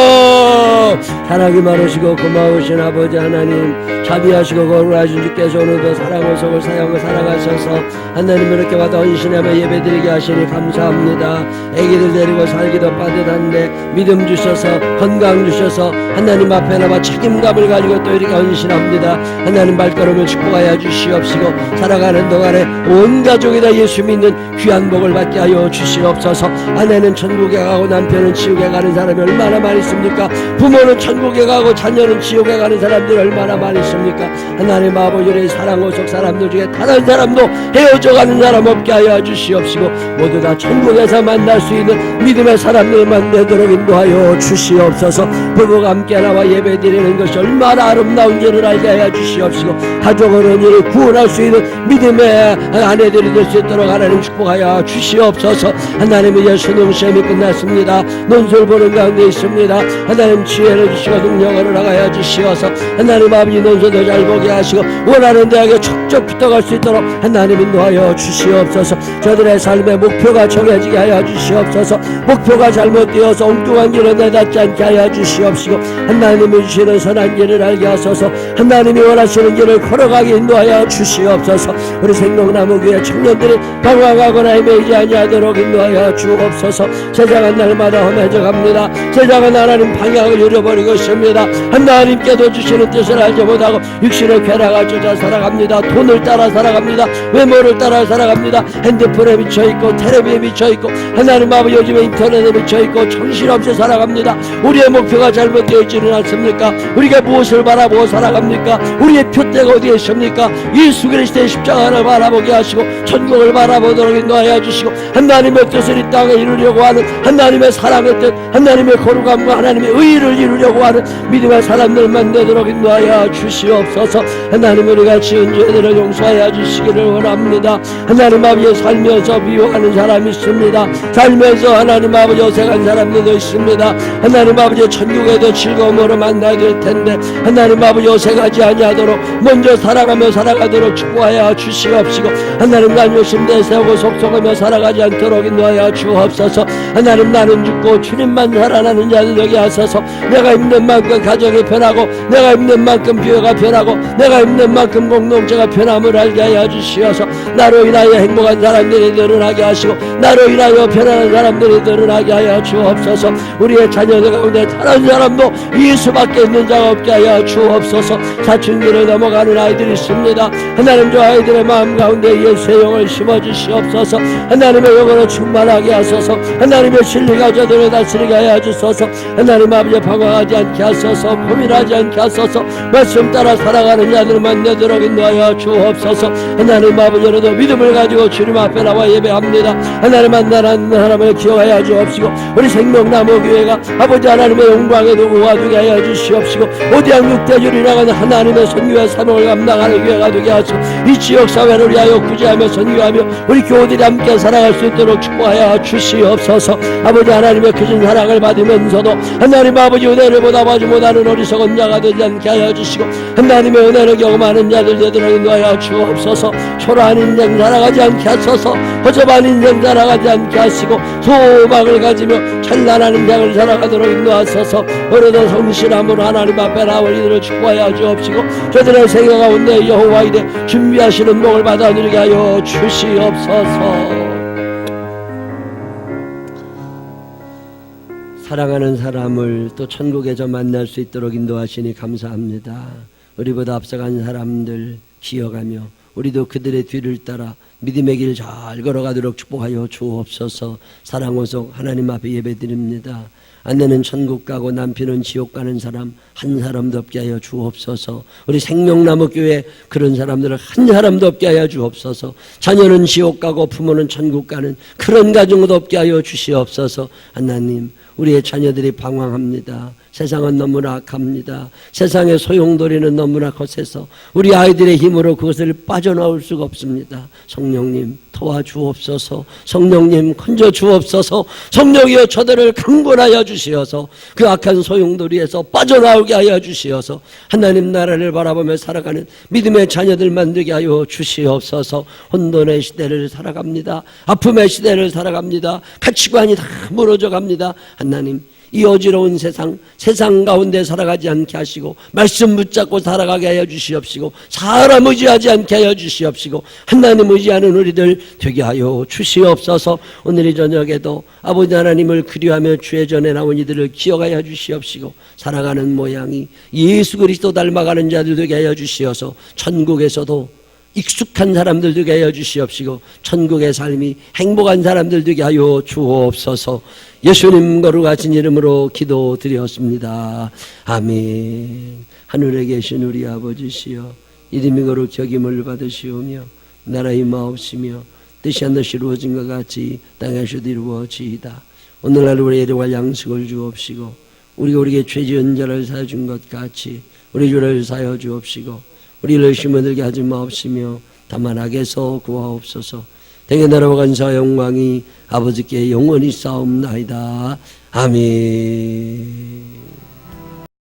주여 사랑이 많으시고 고마우신 아버지 하나님 자비하시고 거룩하신 주께서 오늘도 사랑의 속을 사용을 살아가셔서 하나님 이렇게 와도 헌신하며 예배드리게 하시니 감사합니다. 애기들 데리고 살기도 빠듯한데 믿음 주셔서 건강 주셔서 하나님 앞에 나와 책임감을 가지고 또 이렇게 헌신합니다. 하나님 발걸음을 축복하여 주시옵시고 살아가는 동안에 온 가족이 다 예수 믿는 귀한 복을 받게 하여 주시옵소서. 아내는 천국에 가고 남편은 지옥에 가는 사람이 얼마나 많이 있습니까? 부모는 천국에 가고 자녀는 지옥에 가는 사람들이 얼마나 많이 있습니까? 하나님 아버지의 사랑 오속 사람들 중에 단 한 사람도 헤어져 가는 사람 없게 하여 주시옵시고 모두 다 천국에서 만날 수 있는 믿음의 사람들만 되도록 인도하여 주시옵소서. 부부가 함께 나와 예배 드리는 것이 얼마나 아름다운지를 알게 하여 주시옵시고 가족을 온전히 구원할 수 있는 믿음의 아내들이 될 수 있도록 하나님 축복하여 주시옵소서. 하나님 이제 수능 시험이 끝났습니다. 논술 보는 가운데 있습니다. 하나님 지혜를 주시고 능력을 허락하여 주시어서 하나님 아버지 논소도 잘 보게 하시고 원하는 대학에 척척 붙어갈 수 있도록 하나님 인도하여 주시옵소서. 저들의 삶의 목표가 정해지게 하여 주시옵소서. 목표가 잘못되어서 엉뚱한 길을 내닫지 않게 하여 주시옵시고 하나님이 주시는 선한 길을 알게 하소서. 하나님이 원하시는 길을 걸어가게 인도하여 주시옵소서. 우리 생명나무교회 청년들이 방황하거나 헤매지 아니하도록 인도하여 주옵소서. 세상은 날마다 험해져 갑니다. 세상은 하나님 방향을 잃어버리고 있습니다. 하나님께도 주시는 뜻을 알지 못하고 육신의 쾌락을 쫓아 살아갑니다. 돈을 따라 살아갑니다. 외모를 따라 살아갑니다. 핸드폰에 미쳐있고 텔레비에 미쳐있고 하나님 아버지 요즘에 인터넷에 미쳐있고 정신없이 살아갑니다. 우리의 목표가 잘못되어 있지는 않습니까? 우리가 무엇을 바라보고 살아갑니까? 우리의 표대가 어디에 있습니까? 예수 그리스도의 십자가를 바라보게 하시고 천국을 바라보도록 인도하여 주시고 하나님의 뜻을 이 땅에 이루려고 하는 하나님의 사랑의 뜻, 하나님의 거룩함과 하나님의 의의를 이루려고 하는 믿음의 사람들만 되도록 인도하여 주시옵소서. 하나님 우리가 지은 죄들을 용서하여 주시기를 원합니다. 하나님 아버지 살면서 미워하는 사람이 있습니다. 살면서 하나님 아버지 어색한 사람들도 있습니다. 하나님 아버지 천국에도 즐거움으로 만나야 될 텐데 하나님 아버지 어색하지 아니하도록 먼저 살아가며 살아가도록 축복하여 주시옵시고 하나님 난 욕심 내세우고 속속하며 살아가지 않도록 인도하여 주옵소서. 하나님 나는 죽고 주님만 살아나는 자들 되게 하소서. 내가 힘든 만큼 가정이 변하고 내가 힘든 만큼 교회가 변하고 내가 힘든 만큼 공동체가 변함을 알게 하여 주시어서 나로 인하여 행복한 사람들이 늘어나게 하시고 나로 인하여 편안한 사람들이 늘어나게 하여 주옵소서. 우리의 자녀들 가운데 다른 사람도 예수밖에 있는 자가 없게 하여 주옵소서. 사춘기를 넘어가는 아이들이 있습니다. 하나님 저 아이들의 마음 가운데 예수의 영을 심어주시옵소서. 하나님의 영으로 충만하게 하소서. 하나님의 진리가 저들을 다스리게 하여 주소서. 하나님 아버지 방황하지 않게 하소서. 고민하지 않게 하소서. 말씀 따라 살아가는 자들만 되도록 인도하여 주옵소서. 하나님 아버지로도 믿음을 가지고 주님 앞에 나와 예배합니다. 하나님 만나는 사람을 기억하여 주옵시고 우리 생명나무교회가 아버지 하나님의 영광에도 우화되게 하여 주시옵시고 오대양 육대줄이 나가는 하나님의 선교의 사명을 감당하는 교회가 되게 하시고 이 지역사회를 위하여 구제하며 선교하며 우리 교우들이 함께 살아갈 수 있도록 축복하여 주시옵소서. 아버지 하나님의 크신 사랑을 받으면서도 하나님 아버지 은혜를 보답하지 못하는 어리석은 자가 되지 않게 하여 주시고 하나님의 은혜를 경험하는 자들 되도록 인도하여 주옵소서. 초라한 인생 살아가지 않게 하소서. 허접한 인생 살아가지 않게 하시고 소망을 가지며 찬란한 인생을 살아가도록 인도하소서. 오늘도 성실함으로 하나님 앞에 나올 이들을 축복하여 주옵시고 저들의 생애 가운데 여호와 이래 준비하시는 복을 받아 누리게 하여 주시옵소서. 사랑하는 사람을 또 천국에서 만날 수 있도록 인도하시니 감사합니다. 우리보다 앞서간 사람들 기억하며 우리도 그들의 뒤를 따라 믿음의 길 잘 걸어가도록 축복하여 주옵소서. 사랑호속 하나님 앞에 예배드립니다. 아내는 천국 가고 남편은 지옥 가는 사람 한 사람도 없게 하여 주옵소서. 우리 생명나무교회 그런 사람들을 한 사람도 없게 하여 주옵소서. 자녀는 지옥 가고 부모는 천국 가는 그런 가정도 없게 하여 주시옵소서. 하나님 우리의 자녀들이 방황합니다. 세상은 너무나 악합니다. 세상의 소용돌이는 너무나 거세서 우리 아이들의 힘으로 그것을 빠져나올 수가 없습니다. 성령님 도와주옵소서. 성령님 건져 주옵소서. 성령이여 저들을 강권하여 주시어서 그 악한 소용돌이에서 빠져나오게 하여 주시어서 하나님 나라를 바라보며 살아가는 믿음의 자녀들 만들게 하여 주시옵소서. 혼돈의 시대를 살아갑니다. 아픔의 시대를 살아갑니다. 가치관이 다 무너져 갑니다. 하나님 이 어지러운 세상 가운데 살아가지 않게 하시고 말씀 붙잡고 살아가게 하여 주시옵시고 사람 의지하지 않게 하여 주시옵시고 하나님 의지하는 우리들 되게 하여 주시옵소서. 오늘 이 저녁에도 아버지 하나님을 그리워하며 주의 전에 나온 이들을 기억하여 주시옵시고 살아가는 모양이 예수 그리스도 닮아가는 자들 되게 하여 주시어서 천국에서도 익숙한 사람들 되게 하여 주시옵시고 천국의 삶이 행복한 사람들 되게 하여 주옵소서. 예수님 거룩하신 이름으로 기도드렸습니다. 아멘. 하늘에 계신 우리 아버지시여 이름이 거룩 여김을 받으시오며 나라의 마옵시며 뜻이 하늘시 이루어진 것 같이 땅에서도 이루어지이다. 오늘날 우리의 일용할 양식을 주옵시고 우리가 우리에게 죄 지은 자를 사여 준 것 같이 우리 죄를 사여 주옵시고 우리를 심어들게 하지 마옵시며 다만 악에서 구하옵소서. 대개 나라와 간사와 영광이 아버지께 영원히 싸움나이다. 아멘.